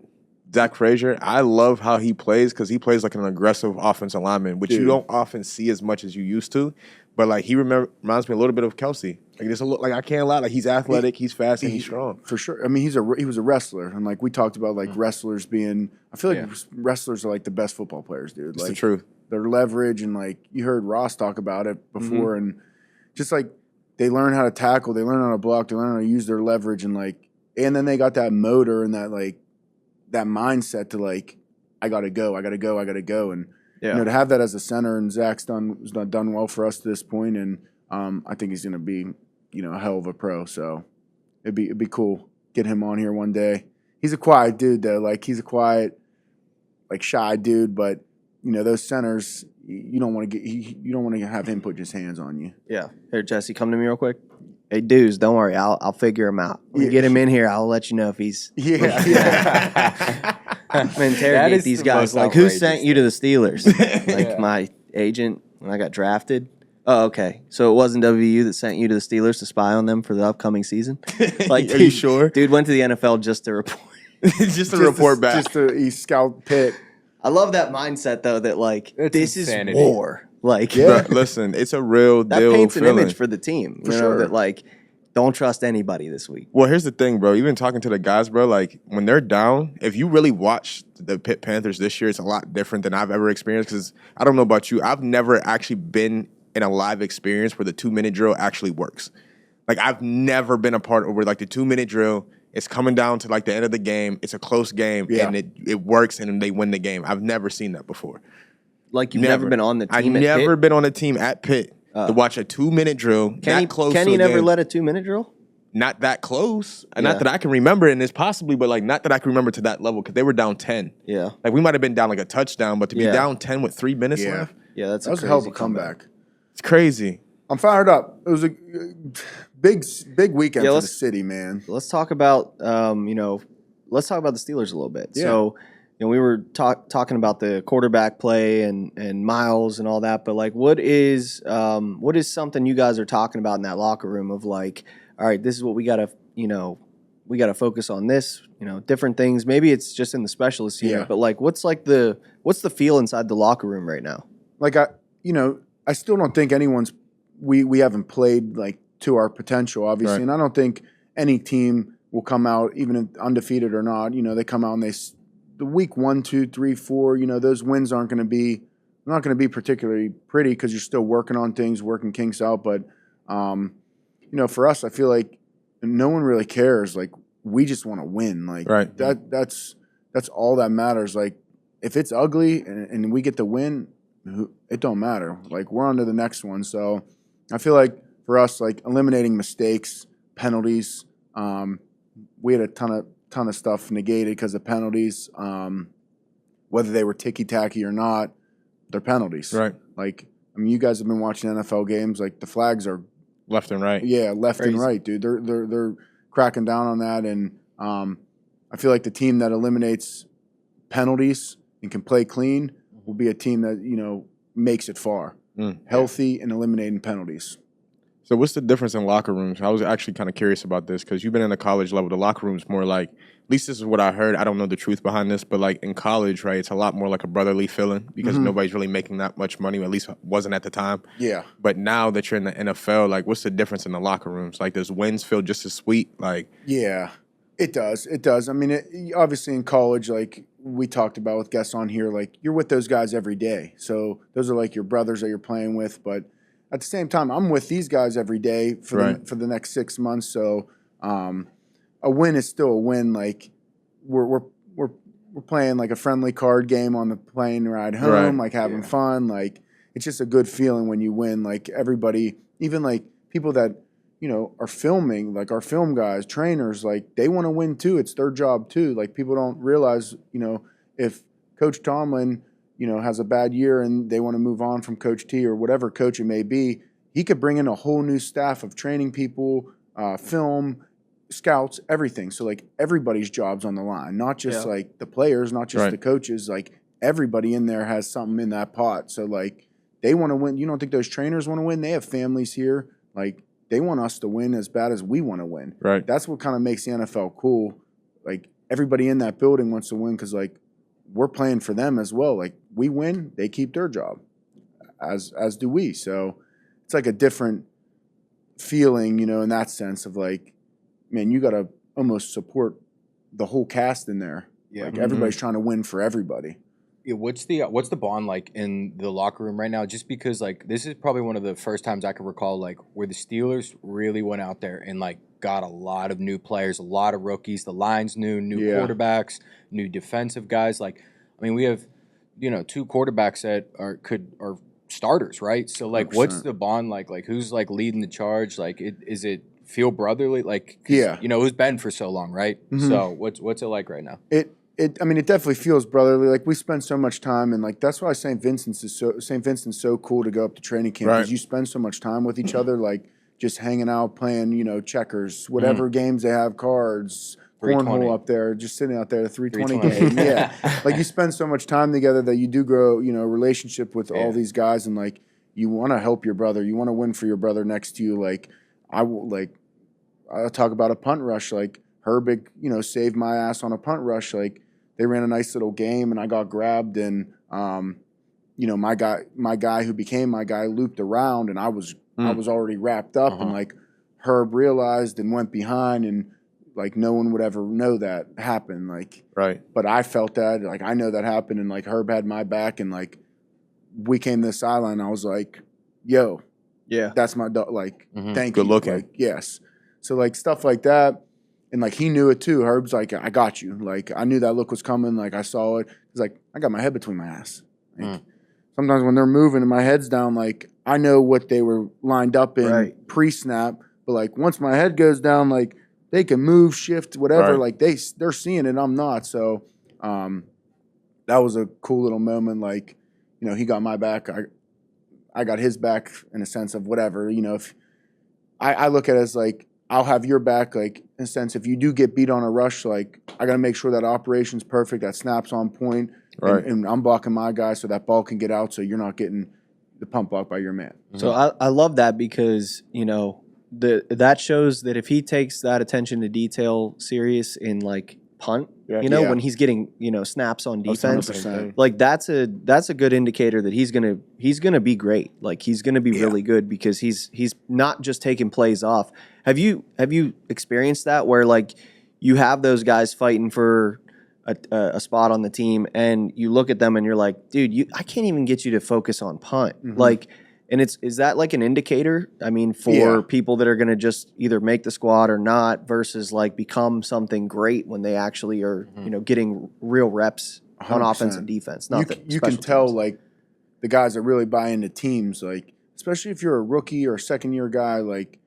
Zach Frazier, I love how he plays because he plays like an aggressive offensive lineman, which you Dude. don't often see as much as you used to. But like he reminds me a little bit of Kelsey. Like this, like I can't lie, like he's athletic, he's fast, and he's strong. For sure. I mean, he was a wrestler, and like we talked about, like wrestlers being. I feel like wrestlers are like the best football players, dude. It's Like the truth. their leverage, and like you heard Ross talk about it before, and just like they learn how to tackle, they learn how to block, they learn how to use their leverage, and then they got that motor and that like that mindset to like I gotta go, and to have that as a center, and Zach's done well for us to this point, and I think he's gonna be a hell of a pro. So it'd be cool get him on here one day. He's a quiet dude though, like he's a quiet, like shy dude, but those centers you don't want to have him put his hands on you. Yeah. Here, Jesse, come to me real quick. Hey, dudes, don't worry. I'll figure him out. When we get him in here, I'll let you know if he's. Yeah. I'm gonna interrogate these guys. Like, who sent you to the Steelers? Like my agent when I got drafted. Oh, okay. So it wasn't WU that sent you to the Steelers to spy on them for the upcoming season? Like, are you sure? Dude went to the NFL just to report. just to report back. Just to scout Pitt. I love that mindset though. That like this insanity. Is war. Like, Bro, listen, it's a real that deal. paints feeling. an image for the team. For sure. That like. Don't trust anybody this week. Well, here's the thing, bro. Even talking to the guys, bro, like when they're down, if you really watch the Pitt Panthers this year, it's a lot different than I've ever experienced. Because I don't know about you, I've never actually been in a live experience where the 2-minute drill actually works. Like I've never been a part of where like the 2-minute drill is coming down to like the end of the game. It's a close game and it works and they win the game. I've never seen that before. Like you've never been on the team. I've never been on a team at Pitt. To watch a 2-minute drill, Kenny, that close. Kenny to never game. led a 2-minute drill. Not that close, and not that I can remember, and it's possibly, but like not that I can remember to that level because they were down 10. Yeah, like we might have been down like a touchdown, but to be down 10 with 3 minutes left, that was a hell of a comeback. It's crazy. I'm fired up. It was a big weekend for the city, man. Let's talk about let's talk about the Steelers a little bit. Yeah. So. We were talking about the quarterback play and Miles and all that, but like, what is something you guys are talking about in that locker room of like, all right, this is what we gotta focus on this, different things. Maybe it's just in the specialist unit, but like, what's the feel inside the locker room right now? Like I still don't think we haven't played like to our potential, obviously, and I don't think any team will come out even if undefeated or not. They come out and the week 1, 2, 3, 4, those wins aren't going to be particularly pretty because you're still working on things, working kinks out. But for us, I feel like no one really cares. Like we just want to win. Like that's all that matters. Like if it's ugly and we get the win, it don't matter. Like we're on to the next one. So I feel like for us, like eliminating mistakes, penalties, we had a ton of stuff negated because of penalties, whether they were ticky-tacky or not, they're penalties. Right. Like, you guys have been watching NFL games. Like, the flags are left and right. Yeah, left and right, dude. They're cracking down on that, and I feel like the team that eliminates penalties and can play clean will be a team that makes it far, healthy and eliminating penalties. So what's the difference in locker rooms? I was actually kind of curious about this because you've been in the college level. The locker room's more like, at least this is what I heard. I don't know the truth behind this, but like in college, right, it's a lot more like a brotherly feeling because nobody's really making that much money, or at least wasn't at the time. Yeah. But now that you're in the NFL, like what's the difference in the locker rooms? Like does wins feel just as sweet? Like yeah, it does. It does. I mean, obviously in college, like we talked about with guests on here, like you're with those guys every day. So those are like your brothers that you're playing with, but at the same time, I'm with these guys every day for the next 6 months. So a win is still a win. Like we're playing like a friendly card game on the plane ride home, like having fun. Like it's just a good feeling when you win. Like everybody, even like people that are filming, like our film guys, trainers, like they want to win too. It's their job too. Like people don't realize, if Coach Tomlin has a bad year and they want to move on from Coach T or whatever coach it may be, he could bring in a whole new staff of training people, film, scouts, everything. So, like, everybody's job's on the line, not just, like, the players, not just the coaches. Like, everybody in there has something in that pot. So, like, they want to win. You don't think those trainers want to win? They have families here. Like, they want us to win as bad as we want to win. Right. That's what kind of makes the NFL cool. Like, everybody in that building wants to win because, like, we're playing for them as well. Like, we win, they keep their job, as do we. So it's like a different feeling, in that sense of like, man, you got to almost support the whole cast in there. Yeah. Like everybody's trying to win for everybody. Yeah, what's the bond like in the locker room right now? Just because like this is probably one of the first times I can recall like where the Steelers really went out there and like got a lot of new players, a lot of rookies. The line's new quarterbacks, new defensive guys. Like I mean, we have, two quarterbacks that are starters, right? So like, what's 100%. the bond like? Like, who's like leading the charge? Like, is it feel brotherly? Like, 'cause, Yeah. who's been for so long, right? Mhm. So what's it like right now? It definitely feels brotherly. Like we spend so much time, and like that's why St. Vincent's so cool to go up to training camp because Right. you spend so much time with each other, like just hanging out, playing, checkers, whatever games they have, cards, 320. cornhole up there, just sitting out there, the 320 320. game. Yeah, like you spend so much time together that you do grow, a relationship with all Yeah. these guys, and like you want to help your brother, you want to win for your brother next to you. Like I'll talk about a punt rush, like Herbig, saved my ass on a punt rush, like. They ran a nice little game, and I got grabbed, and my guy who became my guy looped around, and I was already wrapped up, and like Herb realized and went behind, and like no one would ever know that happened, like Right. But I felt that, like I know that happened, and like Herb had my back, and like we came to the sideline, I was like, "Yo, Yeah. that's my dog." Like, thank Good you. looking. Like, yes. So like stuff like that. And like he knew it too. Herb's like, I got you. Like I knew that look was coming. Like I saw it. He's like, I got my head between my ass. Like, sometimes when they're moving and my head's down, like I know what they were lined up in Right. pre-snap. But like once my head goes down, like they can move, shift, whatever. Right. Like they're seeing it. I'm not. So that was a cool little moment. Like he got my back. I got his back in a sense of whatever. If I look at it as like, I'll have your back, like, in a sense, if you do get beat on a rush, like, I got to make sure that operation's perfect, that snap's on point, Right. and I'm blocking my guy so that ball can get out so you're not getting the pump block by your man. So I love that because, that shows that if he takes that attention to detail serious in like punt, Yeah. when he's getting, snaps on That's defense, 100%. like that's a good indicator that he's gonna be great. Like he's gonna be really good because he's not just taking plays off. Have you experienced that where like you have those guys fighting for a spot on the team and you look at them and you're like, dude, I can't even get you to focus on punt. Like, and is that like an indicator? I mean, for people that are going to just either make the squad or not versus like become something great when they actually are, getting real reps on 100%. offense and defense. Not You can tell, like, the guys that really buy into teams, like, especially if you're a rookie or a second-year guy, like,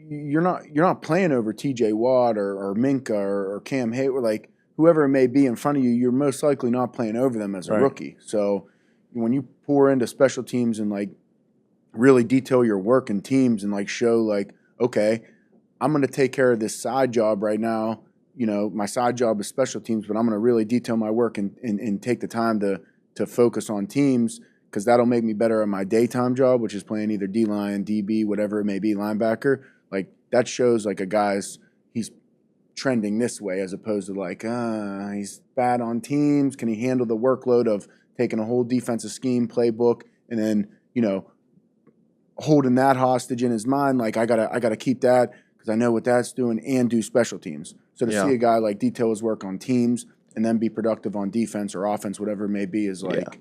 you're not playing over T.J. Watt or Minka or Cam Hayward, like, whoever it may be in front of you, you're most likely not playing over them as a rookie. So when you pour into special teams and, like, really detail your work in teams and, like, show, like, okay, I'm going to take care of this side job right now. My side job is special teams, but I'm going to really detail my work and take the time to focus on teams because that'll make me better at my daytime job, which is playing either D-line, DB, whatever it may be, linebacker. Like, that shows, like, he's trending this way as opposed to, like, he's bad on teams. Can he handle the workload of taking a whole defensive scheme playbook and then, holding that hostage in his mind? Like, I gotta keep that because I know what that's doing and do special teams. So to see a guy like detail his work on teams and then be productive on defense or offense, whatever it may be, is like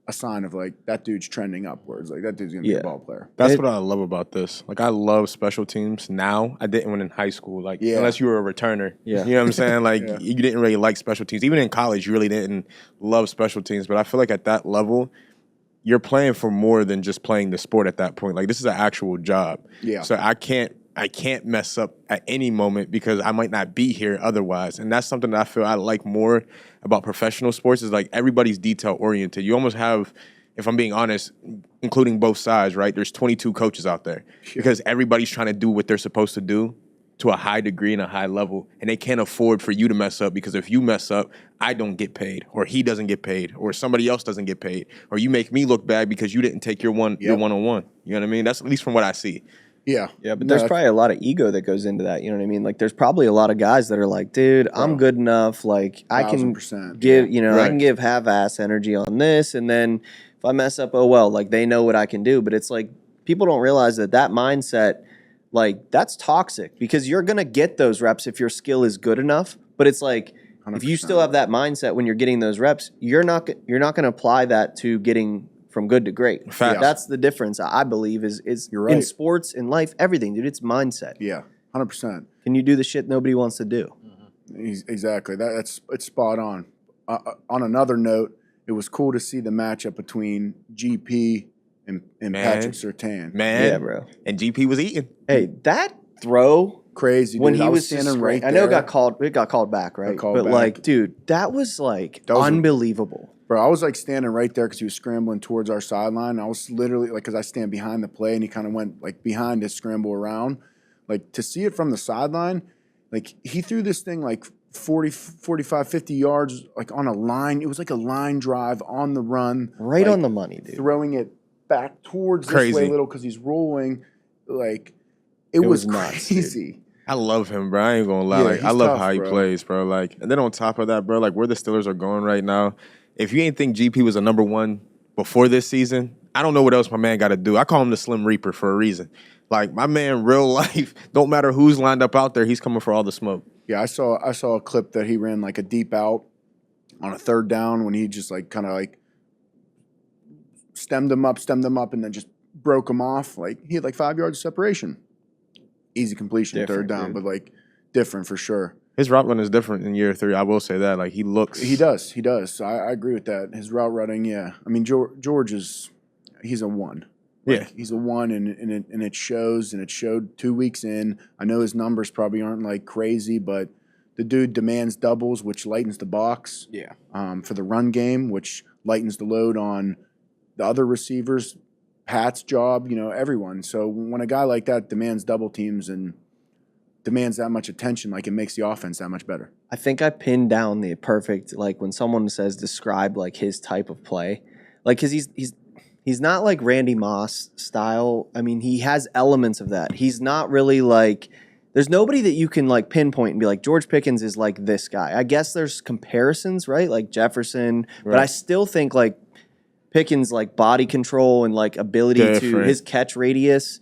a sign of like that dude's trending upwards. Like that dude's gonna be a ball player. That's what I love about this. Like I love special teams now. I didn't when in high school. Like unless you were a returner. Yeah. You know what I'm saying? Like you didn't really like special teams. Even in college, you really didn't love special teams. But I feel like at that level, you're playing for more than just playing the sport at that point. Like this is an actual job. Yeah. So I can't mess up at any moment because I might not be here otherwise. And that's something that I feel I like more about professional sports is like everybody's detail oriented. You almost have, if I'm being honest, including both sides, right? There's 22 coaches out there because everybody's trying to do what they're supposed to do to a high degree and a high level. And they can't afford for you to mess up because if you mess up, I don't get paid or he doesn't get paid or somebody else doesn't get paid or you make me look bad because you didn't take your one-on-one. You know what I mean? That's at least from what I see. Yeah. Yeah, but there's probably a lot of ego that goes into that. You know what I mean? Like, there's probably a lot of guys that are like, dude, I'm good enough. Like, I can 1000%, give, I can give half-ass energy on this. And then if I mess up, oh, well, like, they know what I can do. But it's like, people don't realize that mindset, like, that's toxic because you're going to get those reps if your skill is good enough. But it's like, 100%. If you still have that mindset when you're getting those reps, you're not going to apply that to getting from good to great. Fact. That's the difference, I believe, is You're right. in sports, in life, everything, dude. It's mindset. Yeah, 100%. Can you do the shit nobody wants to do? Exactly. It's spot on. on another note, it was cool to see the matchup between GP and Patrick Surtain. Man. Yeah, bro. And GP was eating. Hey, that throw Crazy, when dude. he I was standing just right there. I know it got called back, right? called But back. like, dude, that was like unbelievable. Bro, I was like standing right there because he was scrambling towards our sideline. I was literally like, because I stand behind the play and he kind of went like behind to scramble around. Like to see it from the sideline, like he threw this thing like 40, 45, 50 yards like on a line. It was like a line drive on the run. Right like, on the money, dude. Throwing it back towards Crazy. this way a little because he's rolling. Like it was nuts, crazy. I love him, bro. I ain't gonna lie. Yeah, Like I he's love tough, how he bro. plays, bro. Like, and then on top of that, bro, like where the Steelers are going right now, if you ain't think GP was a number one before this season, I don't know what else my man got to do. I call him the Slim Reaper for a reason. Like my man, real life, don't matter who's lined up out there, he's coming for all the smoke. Yeah, I saw a clip that he ran like a deep out on a third down when he just like kind of like stemmed them up, and then just broke them off. Like he had like 5 yards of separation. Easy completion, Different, third down, dude. but like different for sure. His route run is different in year 3. I will say that. Like he looks. He does. So I agree with that. His route running, yeah. I mean, George he's a 1. Like, Yeah. he's a 1, and it shows, and it showed 2 weeks in. I know his numbers probably aren't like crazy, but the dude demands doubles, which lightens the box. Yeah. For the run game, which lightens the load on the other receivers, Pat's job, everyone. So when a guy like that demands double teams and demands that much attention, like it makes the offense that much better. I think I pinned down the perfect, like when someone says describe like his type of play, like because he's not like Randy Moss style. I mean, he has elements of that. He's not really like, there's nobody that you can like pinpoint and be like, George Pickens is like this guy. I guess there's comparisons, right? Like Jefferson, but I still think like Pickens' like body control and like ability to Different. his catch radius.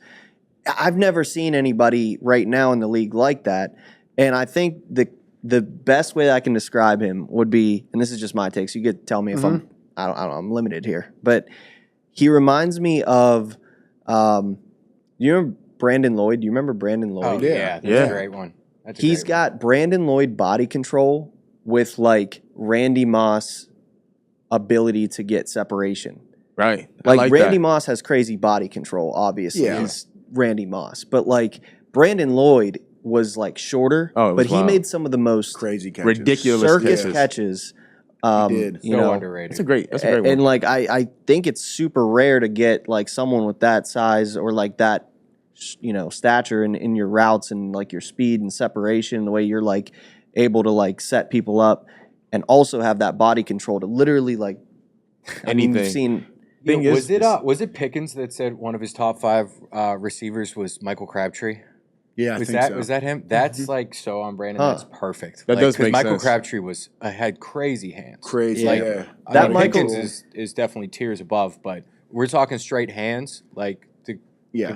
I've never seen anybody right now in the league like that. And I think the best way that I can describe him would be, and this is just my take, so you get to tell me if I'm limited here, but he reminds me of, you remember Brandon Lloyd? Do you remember Brandon Lloyd? Oh, yeah. That's Yeah. a great one. That's a He's great got Brandon Lloyd body control with like Randy Moss ability to get separation. Right. I Like, like Randy that. Moss has crazy body control, obviously. Yeah. He's Randy Moss. But like Brandon Lloyd was like shorter, Oh, it was but he wild. made some of the most Crazy catches. Ridiculous circus catches. catches. He did. You so know, underrated. That's a great one. and like I think it's super rare to get like someone with that size or like that stature in your routes and like your speed and separation, the way you're like able to like set people up and also have that body control to literally like I mean, Anything. you've seen Thing is- Was it Pickens that said one of his top 5 receivers was Michael Crabtree? Yeah, I Was think that so. was that him? That's like so on Brandon. Huh. That's perfect. That does 'cause make Michael sense. Crabtree had crazy hands. Crazy, Like, yeah. I That mean, Michael- Pickens is definitely tiers above, but we're talking straight hands, like to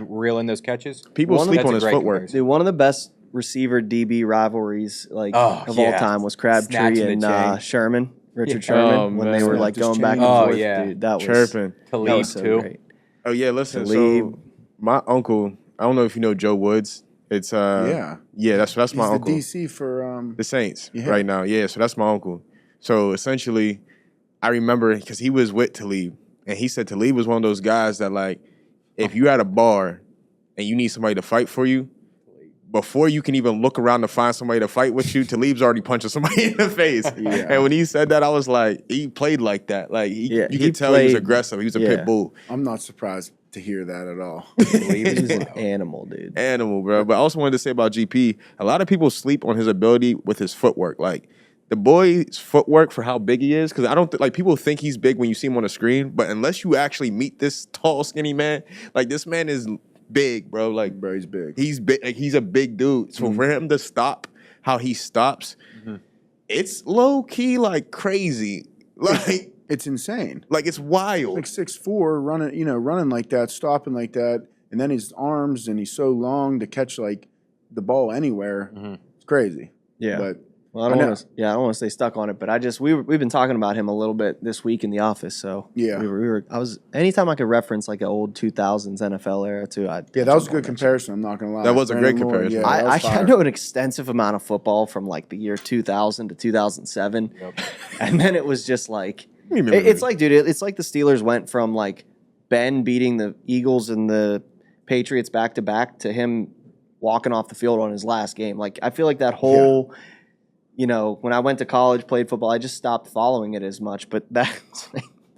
reel in those catches. People One of sleep That's on a his great footwork. comparison. dude, one of the best receiver DB rivalries like Oh, of all yeah. time was Crabtree Snatching the and chain. Sherman, Richard Yeah. Sherman, Oh, when man. they were like Snapped his going back chain. and Oh, forth. yeah. Dude, that was Chirping. that Talib was so too. great. Oh yeah, listen. Talib. So my uncle, I don't know if you know Joe Woods. It's Yeah. that's He's my the uncle. DC for The Saints Yeah. right now. Yeah, so that's my uncle. So essentially, I remember because he was with Talib, and he said Talib was one of those guys that like, if you're at a bar and you need somebody to fight for you, before you can even look around to find somebody to fight with you, Talib's already punching somebody in the face. Yeah. And when he said that, I was like, he played like that. Like you he could tell he was played- aggressive. He was a yeah. pit bull. I'm not surprised to hear that at all. He was an animal, dude. Animal, bro. But I also wanted to say about GP, a lot of people sleep on his ability with his footwork. Like the boy's footwork for how big he is, because I don't like people think he's big when you see him on the screen, but unless you actually meet this tall, skinny man, like this man is big, bro. Like Bro, he's big. he's big. Like he's a big dude. So for him to stop how he stops, it's low key like crazy. Like It's insane. like it's wild. Like 6'4", running like that, stopping like that, and then his arms and he's so long to catch like the ball anywhere. It's crazy. Yeah. But Well, I don't want to stay stuck on it, but we've been talking about him a little bit this week in the office. So Yeah. anytime I could reference like an old 2000s NFL era too. That was a good comparison. I'm not gonna lie. That was a great Brandon Lloyd, comparison. I know an extensive amount of football from like the year 2000 to 2007, and then it was just like it's like, dude, it's like the Steelers went from like Ben beating the Eagles and the Patriots back to back to him walking off the field on his last game. Like I feel like that whole. When I went to college, played football, I just stopped following it as much. But that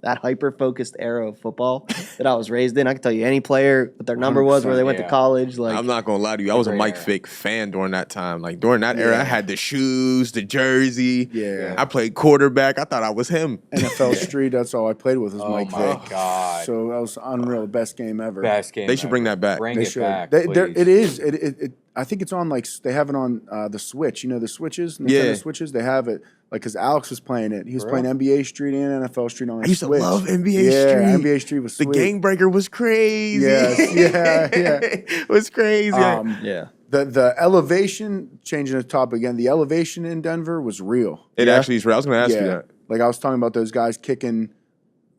hyper-focused era of football that I was raised in, I can tell you any player, what their number was, where they went to college. Like I'm not going to lie to you. I was a Mike Vick fan during that time. Like, during that era, I had the shoes, the jersey. Yeah. I played quarterback. I thought I was him. NFL Street, that's all I played with was Mike Vick. Oh, my God. So that was unreal. Best game ever. Best game They should bring that back. Bring They it should. back, It please. is. I think it's on, like, they have it on the Switch. You know the Switches? Nintendo Switches? They have it. Like, because Alex was playing it. He was playing NBA Street and NFL Street on I used Switch. to love NBA Street. Yeah, NBA Street was The sweet. Game Breaker was crazy. Yes, yeah. It was crazy. The elevation, changing the topic again, the elevation in Denver was real. It actually is real. I was going to ask you that. Like, I was talking about those guys kicking,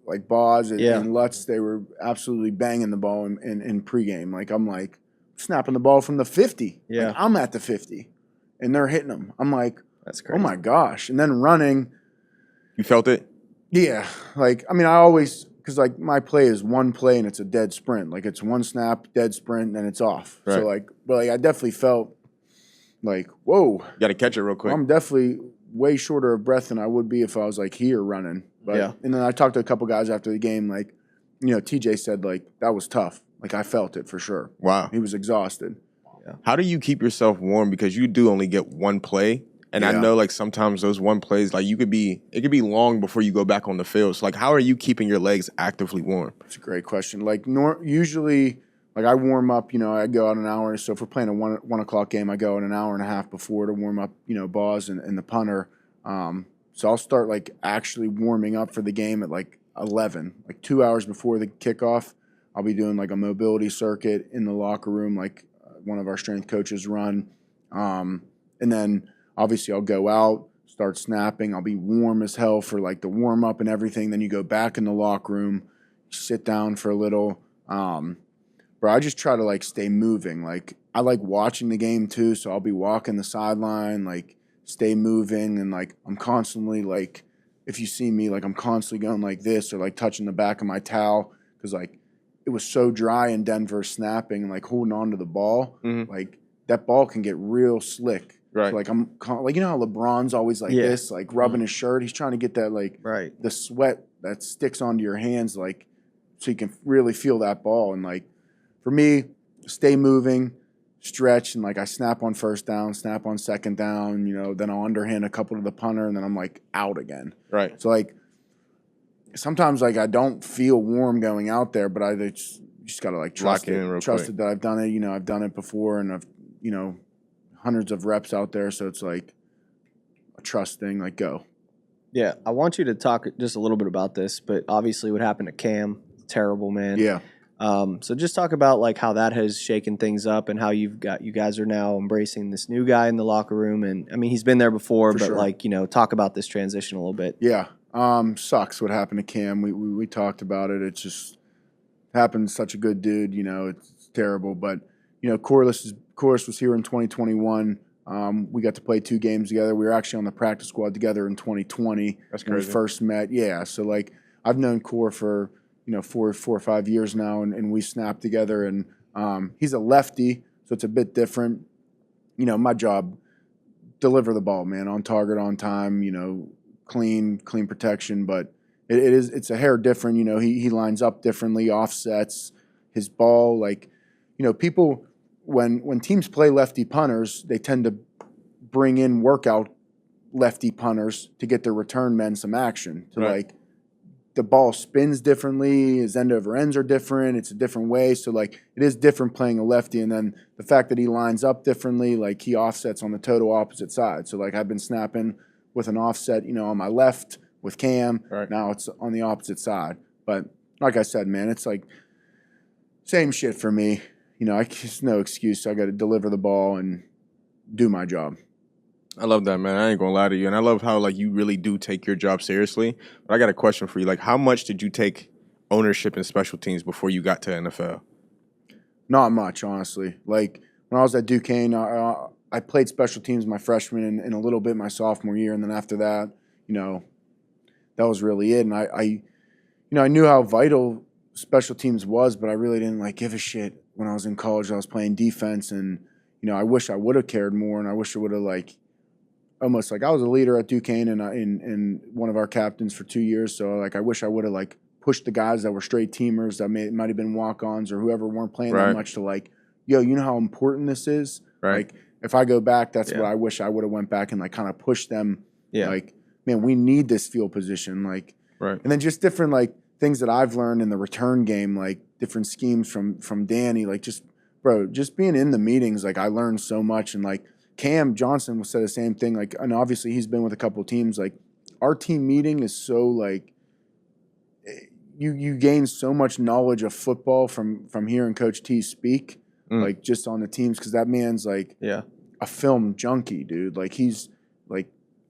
like, Boz and Lutz. They were absolutely banging the ball in pregame. Like, I'm like, snapping the ball from the 50. Yeah. Like, I'm at the 50, and they're hitting them. I'm like, that's crazy. oh, my gosh. And then running. You felt it? Yeah. Like, I mean, I always – because, like, my play is one play, and it's a dead sprint. Like, it's one snap, dead sprint, and then it's off. Right. So, like – but, like, I definitely felt like, whoa. You got to catch it real quick. I'm definitely way shorter of breath than I would be if I was, like, here running. But And then I talked to a couple guys after the game, like, TJ said, like, that was tough. Like, I felt it for sure. Wow. He was exhausted. Yeah. How do you keep yourself warm? Because you do only get one play. And I know, like, sometimes those one plays, like, it could be long before you go back on the field. So, like, how are you keeping your legs actively warm? That's a great question. Like, usually, like, I warm up, I go out an hour. So if we're playing a 1 o'clock game, I go out an hour and a half before to warm up, Boz and the punter. So I'll start, like, actually warming up for the game at, like, 11. Like, 2 hours before the kickoff, I'll be doing, like, a mobility circuit in the locker room, like one of our strength coaches run. And then – obviously, I'll go out, start snapping. I'll be warm as hell for, like, the warm-up and everything. Then you go back in the locker room, sit down for a little. But I just try to, like, stay moving. Like, I like watching the game, too, so I'll be walking the sideline, like, stay moving. And, like, I'm constantly, like, if you see me, like, I'm constantly going like this or, like, touching the back of my towel because, like, it was so dry in Denver snapping and, like, holding on to the ball. Mm-hmm. Like, that ball can get real slick. Right. So, like, I'm like, how LeBron's always like this, like rubbing his shirt. He's trying to get that, like, the sweat that sticks onto your hands, like, so you can really feel that ball. And, like, for me, stay moving, stretch, and, like, I snap on first down, snap on second down, then I'll underhand a couple to the punter, and then I'm, like, out again. Right. So, like, sometimes, like, I don't feel warm going out there, but you just got to, like, trust it that I've done it. I've done it before, and I've, hundreds of reps out there, so it's like a trust thing, like, go. Yeah, I want you to talk just a little bit about this, but obviously what happened to Cam, terrible, man. Yeah. So just talk about, like, how that has shaken things up and how you guys are now embracing this new guy in the locker room. And, I mean, he's been there before, but, like, talk about this transition a little bit. Yeah. Sucks what happened to Cam. We talked about it. It just happened. Such a good dude, it's terrible. But, Corliss was here in 2021. We got to play 2 games together. We were actually on the practice squad together in 2020. That's when crazy. we first met. Yeah, so, like, I've known Cor for 4 or 5 years now, and we snapped together. And he's a lefty, so it's a bit different. My job, deliver the ball, man, on target, on time. Clean protection, but it's a hair different. He lines up differently, offsets his ball. Like, people. When teams play lefty punters, they tend to bring in workout lefty punters to get their return men some action. So, like, the ball spins differently, his end over ends are different, it's a different way. So, like, it is different playing a lefty. And then the fact that he lines up differently, like, he offsets on the total opposite side. So, like, I've been snapping with an offset, on my left with Cam. Right. Now it's on the opposite side. But like I said, man, it's like same shit for me. There's no excuse. I got to deliver the ball and do my job. I love that, man. I ain't gonna lie to you, and I love how like you really do take your job seriously. But I got a question for you. Like, how much did you take ownership in special teams before you got to NFL? Not much, honestly. Like when I was at Duquesne, I played special teams my freshman and a little bit my sophomore year, and then after that, that was really it. And I knew how vital special teams was, but I really didn't like give a shit when I was in college. I was playing defense, and I wish I would have cared more, and I wish I would have almost like I was a leader at Duquesne and one of our captains for 2 years. So like I wish I would have pushed the guys that were straight teamers that might have been walk-ons or whoever weren't playing that much to yo, you know how important this is? Right. Like if I go back, that's what I wish I would have went back and kind of pushed them. Yeah. Like, man, we need this field position. Like, right. And then just different things that I've learned in the return game, different schemes from Danny, just being in the meetings, I learned so much. And Cam Johnston will say the same thing. And obviously he's been with a couple of teams. Our team meeting is so you gain so much knowledge of football from hearing Coach T speak, just on the teams, because that man's a film junkie, dude. He's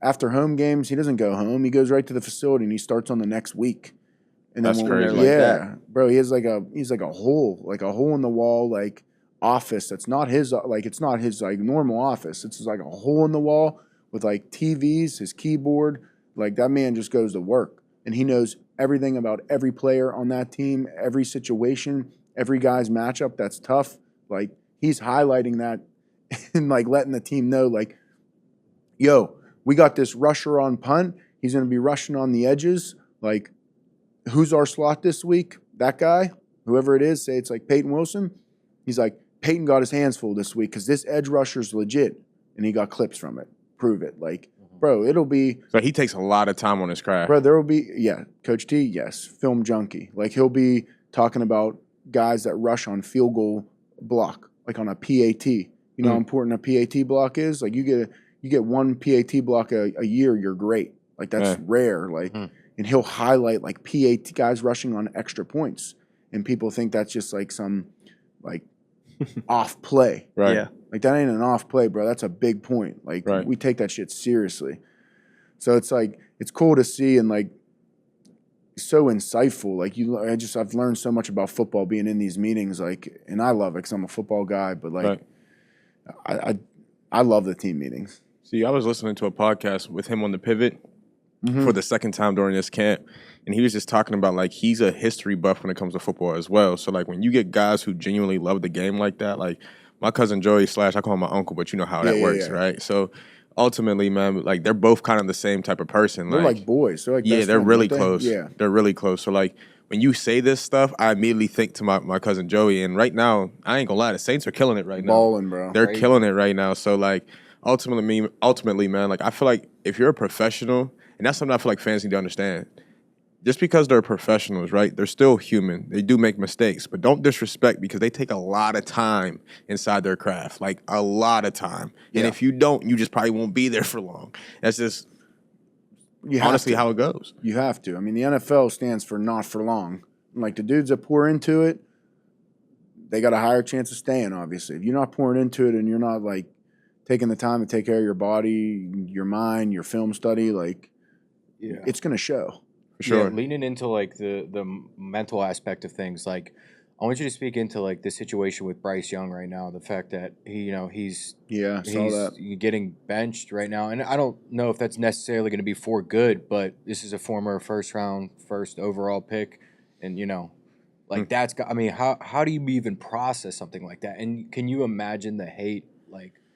after home games, he doesn't go home. He goes right to the facility and he starts on the next week. And that's then crazy. Bro, he's like a hole in the wall office that's not his it's not his normal office. It's a hole in the wall with TVs, his keyboard. That man just goes to work, and he knows everything about every player on that team, every situation, every guy's matchup that's tough. He's highlighting that and letting the team know yo, we got this rusher on punt. He's going to be rushing on the edges. Who's our slot this week? That guy, whoever it is, say it's Peyton Wilson. He's Peyton got his hands full this week because this edge rusher's legit, and he got clips from it. Prove it. Bro, it'll be. So he takes a lot of time on his craft. Bro, there will be, Coach T, yes, film junkie. He'll be talking about guys that rush on field goal block, on a PAT. You know how important a PAT block is? You get one PAT block a year, you're great. That's rare. And he'll highlight PAT guys rushing on extra points, and people think that's just some off play. Right. Yeah. That ain't an off play, bro. That's a big point. Right. We take that shit seriously. So it's it's cool to see and so insightful. I've learned so much about football being in these meetings. And I love it because I'm a football guy. But right. I love the team meetings. See, I was listening to a podcast with him on the pivot for the second time during this camp, and he was just talking about he's a history buff when it comes to football as well. So when you get guys who genuinely love the game like that, my cousin Joey / I call him my uncle, but you know how that works, right? So ultimately, man, they're both kind of the same type of person. They're boys. They're yeah, best they're friends, really aren't they? close. Yeah, they're really close. So when you say this stuff, I immediately think to my cousin Joey, and right now, I ain't gonna lie, the Saints are killing it right now. Balling, bro. They're killing it right now. So ultimately, man, I feel if you're a professional, and that's something I feel fans need to understand. Just because they're professionals, right? They're still human. They do make mistakes, but don't disrespect because they take a lot of time inside their craft, a lot of time. And if you don't, you just probably won't be there for long. That's just honestly how it goes. You have to. I mean, the NFL stands for not for long. And the dudes that pour into it, they got a higher chance of staying, obviously. If you're not pouring into it and you're not taking the time to take care of your body, your mind, your film study, it's going to show. For sure. Yeah, leaning into the mental aspect of things, I want you to speak into the situation with Bryce Young right now, the fact that he's getting benched right now, and I don't know if that's necessarily going to be for good, but this is a former first overall pick, and that's got. I mean, how do you even process something like that? And can you imagine the hate?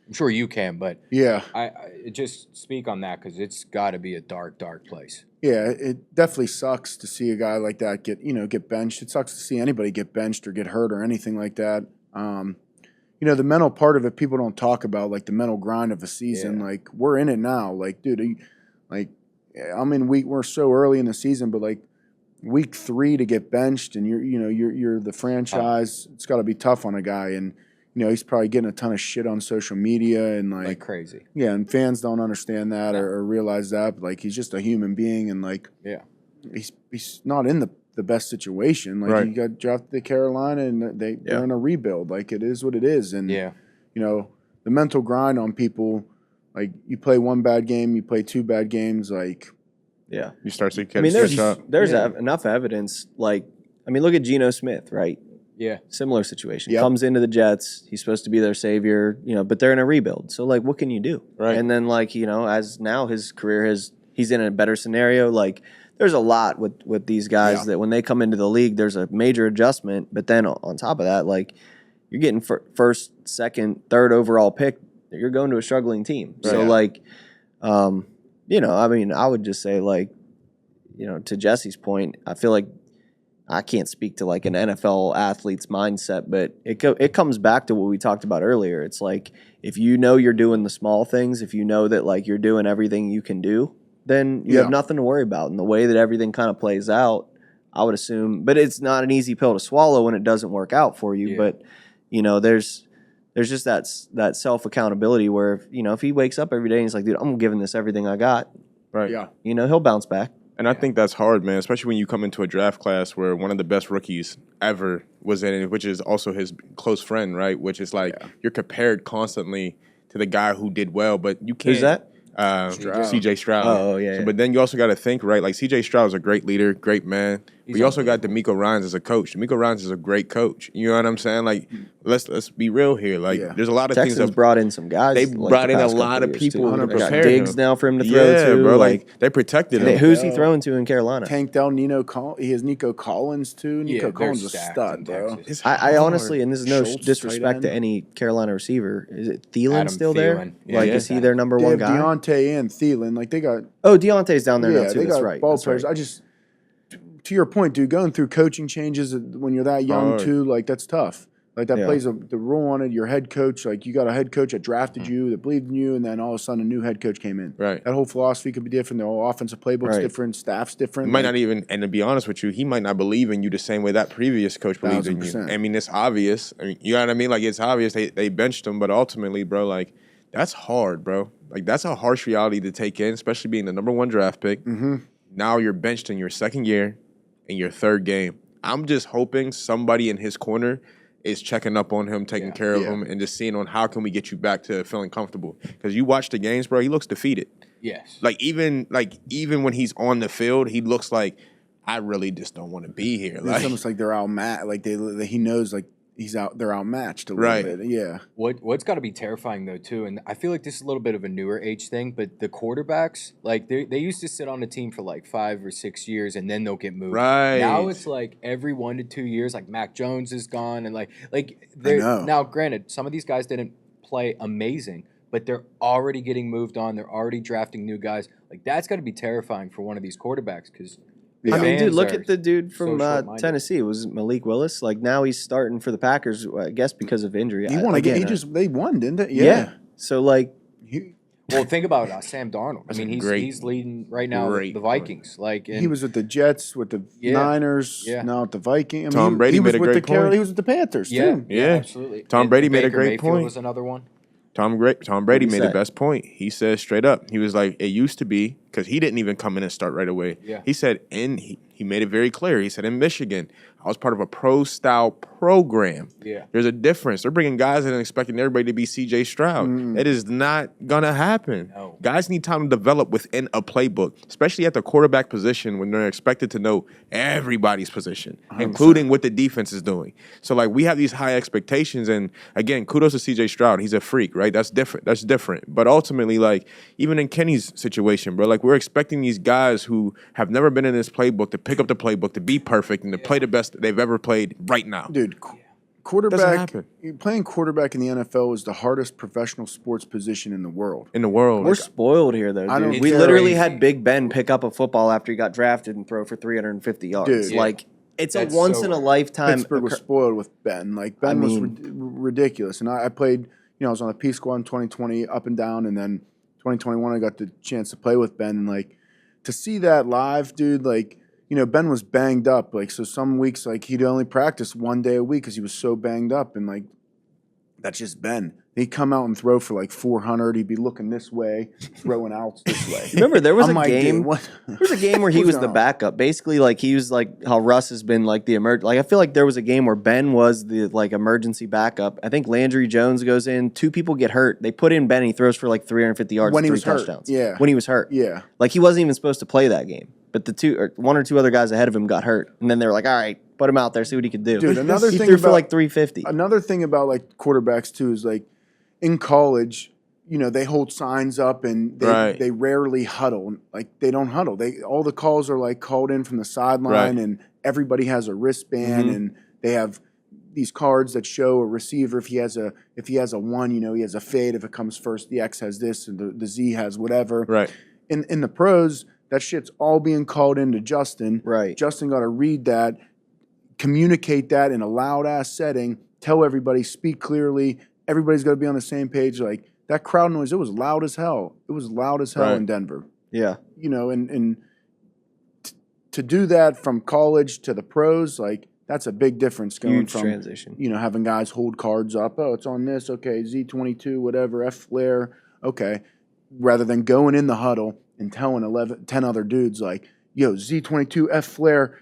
I'm sure you can, but I just speak on that because it's got to be a dark place. Yeah, it definitely sucks to see a guy like that get benched. It sucks to see anybody get benched or get hurt or anything like that. The mental part of it, people don't talk about, the mental grind of a season. Yeah. We're in it now. Dude, we're so early in the season, but week 3 to get benched and you're the franchise. It's got to be tough on a guy, and he's probably getting a ton of shit on social media and like crazy. Yeah, and fans don't understand that or realize that. But he's just a human being, and he's not in the best situation. Right. He got drafted to Carolina, and they're in a rebuild. It is what it is, and the mental grind on people. Like you play one bad game, you play two bad games, like yeah. You start to catch. I mean, there's enough evidence. Like, I mean, look at Geno Smith, right? Yeah. Similar situation. Yep. Comes into the Jets. He's supposed to be their savior, but they're in a rebuild. So, like, what can you do? Right. And then, like, as now his career he's in a better scenario. Like, there's a lot with these guys that when they come into the league, there's a major adjustment. But then on top of that, like, you're getting first, second, third overall pick. You're going to a struggling team. Right. So, like, I mean, I would just say, like, to Jesse's point, I feel like I can't speak to like an NFL athlete's mindset, but it comes back to what we talked about earlier. It's like if you know you're doing the small things, if you know that like you're doing everything you can do, then you have nothing to worry about. And the way that everything kind of plays out, I would assume, but it's not an easy pill to swallow when it doesn't work out for you. Yeah. But there's just that self accountability where if he wakes up every day and he's like, dude, I'm giving this everything I got. Right. Yeah. He'll bounce back. And I think that's hard, man, especially when you come into a draft class where one of the best rookies ever was in it, which is also his close friend, right? Which is like you're compared constantly to the guy who did well, but you can't. Who's that? CJ Stroud. Oh, yeah. But then you also got to think, right? Like CJ Stroud is a great leader, great man. But you also got DeMeco Ryans as a coach. DeMeco Ryans is a great coach. You know what I'm saying? Like, let's be real here. Like, there's a lot of Texans things. Texans brought in some guys. They brought in a lot of people to got prepare Diggs him. now for him to throw to. Bro. Like they protected him. Who's he throwing to in Carolina? Tank Dell, he has Nico Collins too. Nico Collins is a stud, bro. I honestly, and this is no disrespect to any Carolina receiver, is it Thielen Adam still Thielen. there? Like, is he their number one guy? Deontay and Thielen, like they got. Oh, Deontay's down there now too. They That's got right. ball players. Right. To your point, dude, going through coaching changes when you're that young too, like that's tough. Like that plays the role on it. Your head coach, like you got a head coach that drafted you, that believed in you, and then all of a sudden a new head coach came in. Right. That whole philosophy could be different. The whole offensive playbook's different, staff's different. Might not even, and to be honest with you, he might not believe in you the same way that previous coach believed in you. I mean, it's obvious. I mean, you know what I mean? Like it's obvious they benched him, but ultimately, bro, like that's hard, bro. Like that's a harsh reality to take in, especially being the number one draft pick. Mm-hmm. Now you're benched in your second year. In your third game. I'm just hoping somebody in his corner is checking up on him, taking care of him, and just seeing on how can we get you back to feeling comfortable. Because you watch the games, bro, he looks defeated. Yes. Like even when he's on the field, he looks like I really just don't want to be here. It's almost like they're outmatched. Like he knows like they're outmatched a little bit. Yeah. What's got to be terrifying though too, and I feel like this is a little bit of a newer age thing, but the quarterbacks, like they used to sit on the team for like 5 or 6 years and then they'll get moved. Right. Now it's like every 1 to 2 years, like Mac Jones is gone, and like they're now granted some of these guys didn't play amazing, but they're already getting moved on. They're already drafting new guys. Like that's got to be terrifying for one of these quarterbacks because. I mean, dude, look at the dude from Tennessee. It was Malik Willis. Like now he's starting for the Packers, I guess because of injury. He won again. They won, didn't they? Yeah. So like, think about Sam Darnold. I mean, he's leading right now with the Vikings. Like he was with the Jets, with the Niners. Yeah. Now with the Vikings. Tom Brady made a great point. He was with the Panthers too. Yeah, absolutely. Tom Brady made a great point. Was another one. Tom Brady made the best point. He said straight up, he was like, it used to be, because he didn't even come in and start right away. Yeah. He said, he made it very clear. He said, in Michigan, I was part of a pro-style program. Yeah. There's a difference. They're bringing guys in and expecting everybody to be C.J. Stroud. It is not going to happen. No. Guys need time to develop within a playbook, especially at the quarterback position when they're expected to know everybody's position, 100%. Including what the defense is doing. So, like, we have these high expectations. And, again, kudos to C.J. Stroud. He's a freak, right? That's different. But ultimately, like, even in Kenny's situation, bro, like, we're expecting these guys who have never been in this playbook to pick up the playbook, to be perfect, and to play the best they've ever played right now. Dude, playing quarterback in the NFL is the hardest professional sports position in the world. We're spoiled here, though, dude. We literally had Big Ben pick up a football after he got drafted and throw for 350 yards. Dude, like, it's a once-in-a-lifetime. Pittsburgh was spoiled with Ben. Like, Ben was ridiculous. And I played, I was on the P squad in 2020, up and down, and then 2021 I got the chance to play with Ben. And, like, to see that live, dude, like, Ben was banged up. Like, so some weeks, like, he'd only practice 1 day a week because he was so banged up. And, like, that's just Ben. He'd come out and throw for like 400. He'd be looking this way, throwing outs this way. Remember, there was I'm a like, game. dude, what? There was a game where he What's was the going on? backup. Basically, like he was like how Russ has been like the Like I feel like there was a game where Ben was the like emergency backup. I think Landry Jones goes in. 2 people get hurt. They put in Ben. He throws for like 350 yards, When he 3 was hurt, touchdowns. yeah. When he was hurt. Yeah. Like he wasn't even supposed to play that game. But the 1 or 2 other guys ahead of him got hurt, and then they were like, "All right, put him out there, see what he can do." Dude, another he thing threw for about- like 350. Another thing about like quarterbacks too is like in college, you know, they hold signs up and they rarely huddle. Like they don't huddle. All the calls are like called in from the sideline, and everybody has a wristband, and they have these cards that show a receiver if he has a 1, you know, he has a fade. If it comes first, the X has this, and the Z has whatever. Right. In the pros, that shit's all being called into Justin. Right. Justin got to read that, communicate that in a loud ass setting, tell everybody, speak clearly. Everybody's got to be on the same page. Like that crowd noise, it was loud as hell. It was loud as hell in Denver. Yeah. You know, and to do that from college to the pros, like that's a big difference going Huge from transition. You know, having guys hold cards up. Oh, it's on this. Okay, Z22, whatever, F flare. Okay, rather than going in the huddle and telling 10 other dudes like, yo, Z22, F flare.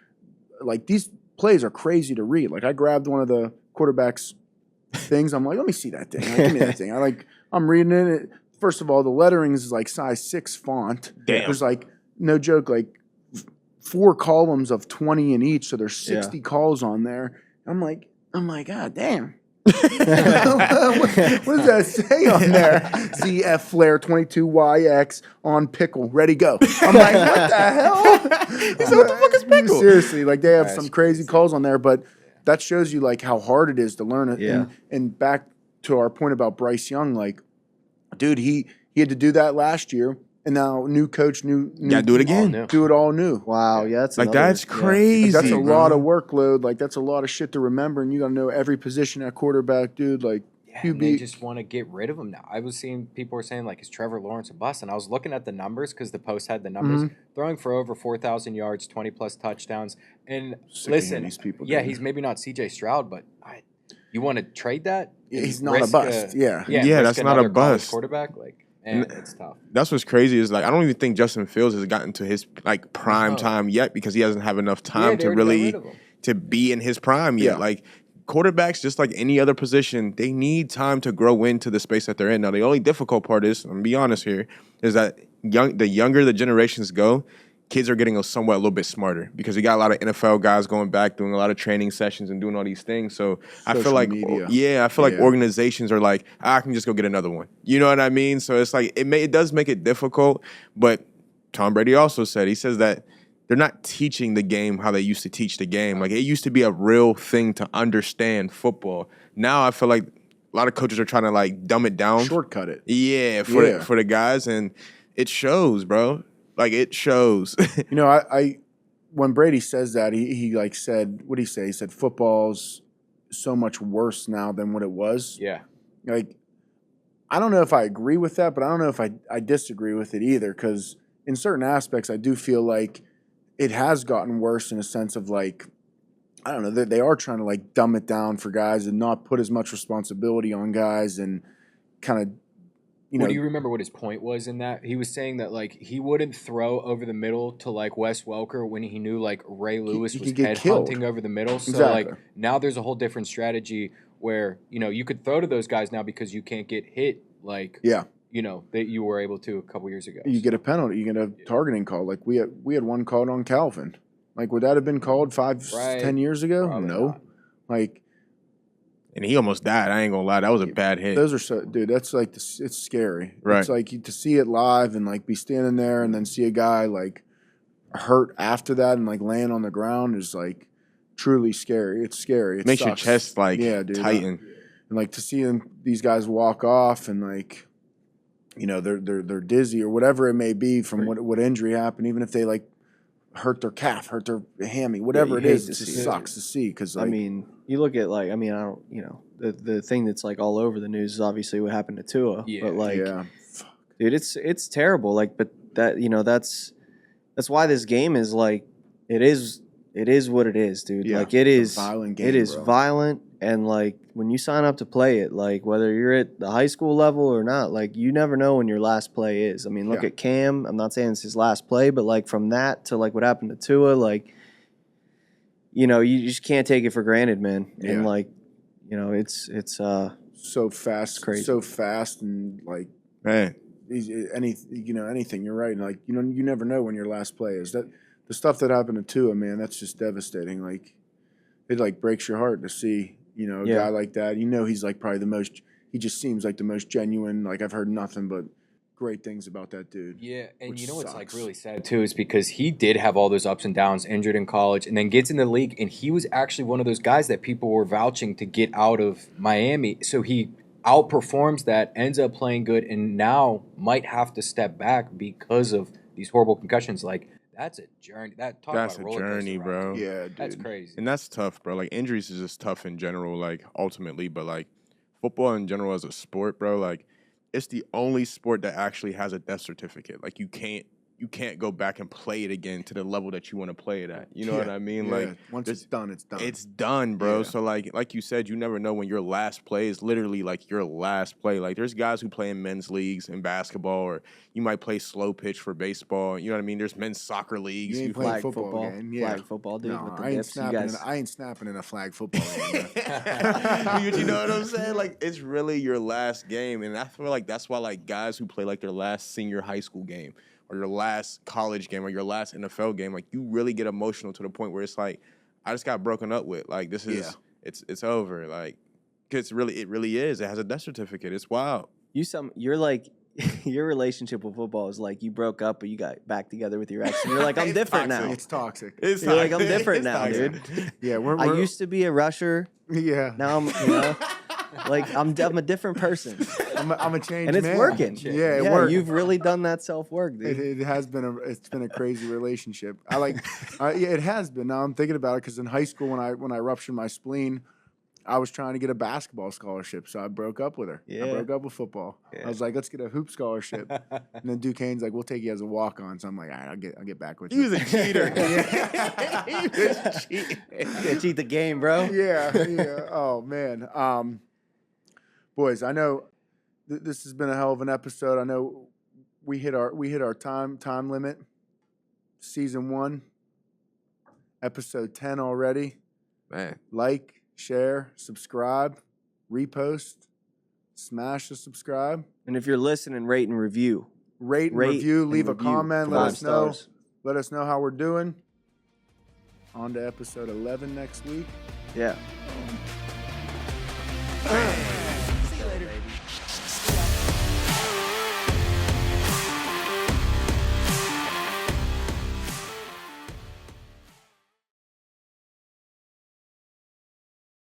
Like these plays are crazy to read. Like I grabbed one of the quarterback's things. I'm like, let me see that thing. Like, give me that thing. I'm reading it. First of all, the lettering is like size 6 font. Damn. There's like, no joke, like 4 columns of 20 in each. So there's 60 calls on there. I'm like, God damn. what does that say on there? ZF Flare 22YX on pickle, ready go. I'm like, what the hell? He said, what the fuck is pickle? Seriously, like they have some crazy calls on there, but that shows you like how hard it is to learn it. Yeah. And back to our point about Bryce Young, like, dude, he had to do that last year, and now new coach, new Gotta do it again. do it all new. Wow. Yeah. That's Like another- that's crazy. That's a bro. lot of workload. Like that's a lot of shit to remember, and you got to know every position at quarterback, dude. Like And they just want to get rid of him now. I was seeing people were saying like, is Trevor Lawrence a bust? And I was looking at the numbers because the Post had the numbers, throwing for over 4,000 yards, 20+ touchdowns. And listen, these people, yeah, dude. he's maybe not C.J. Stroud, but you want to trade that? He's And not a risk bust. Yeah. risk that's not a another college bust. quarterback, like, it's tough. That's what's crazy is like I don't even think Justin Fields has gotten to his like prime time yet because he doesn't have enough time they to already got really rid of him. to be in his prime yet. Yeah. Like quarterbacks, just like any other position, they need time to grow into the space that they're in. Now the only difficult part is, I'm gonna be honest here, is that the younger the generations go, kids are getting somewhat a little bit smarter because we got a lot of NFL guys going back, doing a lot of training sessions and doing all these things. So I feel Social like, media. I feel like organizations are like, I can just go get another one. You know what I mean? So it's like, it does make it difficult, but Tom Brady also said, he says that they're not teaching the game how they used to teach the game. Like it used to be a real thing to understand football. Now I feel like a lot of coaches are trying to like dumb it down. Shortcut it. Yeah, for the guys, and it shows, bro. Like it shows. You know, I when Brady says that, he like said, what did he say? He said football's so much worse now than what it was. Yeah. Like, I don't know if I agree with that, but I don't know if I disagree with it either, because in certain aspects, I do feel like it has gotten worse in a sense of like, I don't know, they are trying to like dumb it down for guys and not put as much responsibility on guys and kind of, you know. Do you remember what his point was in that? He was saying that like he wouldn't throw over the middle to like Wes Welker when he knew like Ray Lewis he was could get head killed. hunting over the middle. So Exactly. like now there's a whole different strategy where, you know, you could throw to those guys now because you can't get hit like you know, that you were able to a couple years ago. You get a penalty, you get a targeting call. Like we had one called on Calvin. Like would that have been called 10 years ago? Probably No. not. Like, And he almost died. I ain't gonna lie, that was a bad hit. those are so, dude. That's like it's scary. Right. It's like to see it live and like be standing there and then see a guy like hurt after that and like laying on the ground is like truly scary. It's scary. It Makes your sucks. chest like dude, tighten. and like to see these guys walk off and like, you know, they're dizzy or whatever it may be from what injury happened. Even if they like hurt their calf, hurt their hammy, whatever it you hate is, to it just see it. sucks to see. Because like, I mean, you look at like, I mean, I don't, you know, the thing that's like all over the news is obviously what happened to Tua. Yeah. But like, yeah, dude, it's terrible. Like, but that, you know, that's why this game is like, it is what it is, dude. Yeah, Like it it's a is violent game, It is bro. violent, And like when you sign up to play it, like whether you're at the high school level or not, like you never know when your last play is. I mean, look at Cam. I'm not saying it's his last play, but like from that to like what happened to Tua, like, you know, you just can't take it for granted, man. And like, you know, it's so fast, crazy. So fast, and like, man, anything. You're right. And like, you know, you never know when your last play is. That the stuff that happened to Tua, man, that's just devastating. Like, it like breaks your heart to see, you know, a guy like that. You know, he's like probably the most. He just seems like the most genuine. Like, I've heard nothing but great things about that dude. Yeah, and you know what's like really sad too is because he did have all those ups and downs, injured in college, and then gets in the league, and he was actually one of those guys that people were vouching to get out of Miami. So he outperforms that, ends up playing good, and now might have to step back because of these horrible concussions. Like, that's a journey. That's a journey, bro. Yeah, dude. That's crazy. And that's tough, bro. Like, injuries is just tough in general, like, ultimately. But, like, football in general as a sport, bro, like, it's the only sport that actually has a death certificate. Like, you can't go back and play it again to the level that you want to play it at. You know what I mean? Like, once it's done, it's done. It's done, bro. Yeah. So like you said, you never know when your last play is literally like your last play. Like, there's guys who play in men's leagues in basketball, or you might play slow pitch for baseball. You know what I mean? There's men's soccer leagues. You ain't playing football game. Yeah. Flag football, dude. No, with the I ain't dips, snapping. I ain't snapping in a flag football game. You know what I'm saying? Like, it's really your last game, and I feel like that's why like guys who play like their last senior high school game, or your last college game, or your last NFL game, like, you really get emotional to the point where it's like, I just got broken up with. Like, this is it's over. Like, it really is. It has a death certificate. It's wild. You're like, your relationship with football is like you broke up, but you got back together with your ex. And you're like, I'm different now. It's toxic. You're like, I'm different now, dude. Yeah, I used to be a rusher. Yeah. Now I'm, you know, like I'm a different person. I'm a changed man. And it's working. Yeah, it works. You've really done that self-work, dude. It has been a crazy relationship. It has been. Now I'm thinking about it because in high school when I ruptured my spleen, I was trying to get a basketball scholarship, so I broke up with her. Yeah. I broke up with football. Yeah. I was like, let's get a hoop scholarship. And then Duquesne's like, we'll take you as a walk-on. So I'm like, all right, I'll get back with you. He was a cheater. He was cheating. You cheat the game, bro. Yeah. Oh man. Boys, I know this has been a hell of an episode. I know we hit our time limit. Season 1, episode 10 already. Man. Like, share, subscribe, repost, smash the subscribe. And if you're listening, rate and review. Rate and review, leave a comment, let us know. Stars. Let us know how we're doing. On to episode 11 next week. Yeah. Man.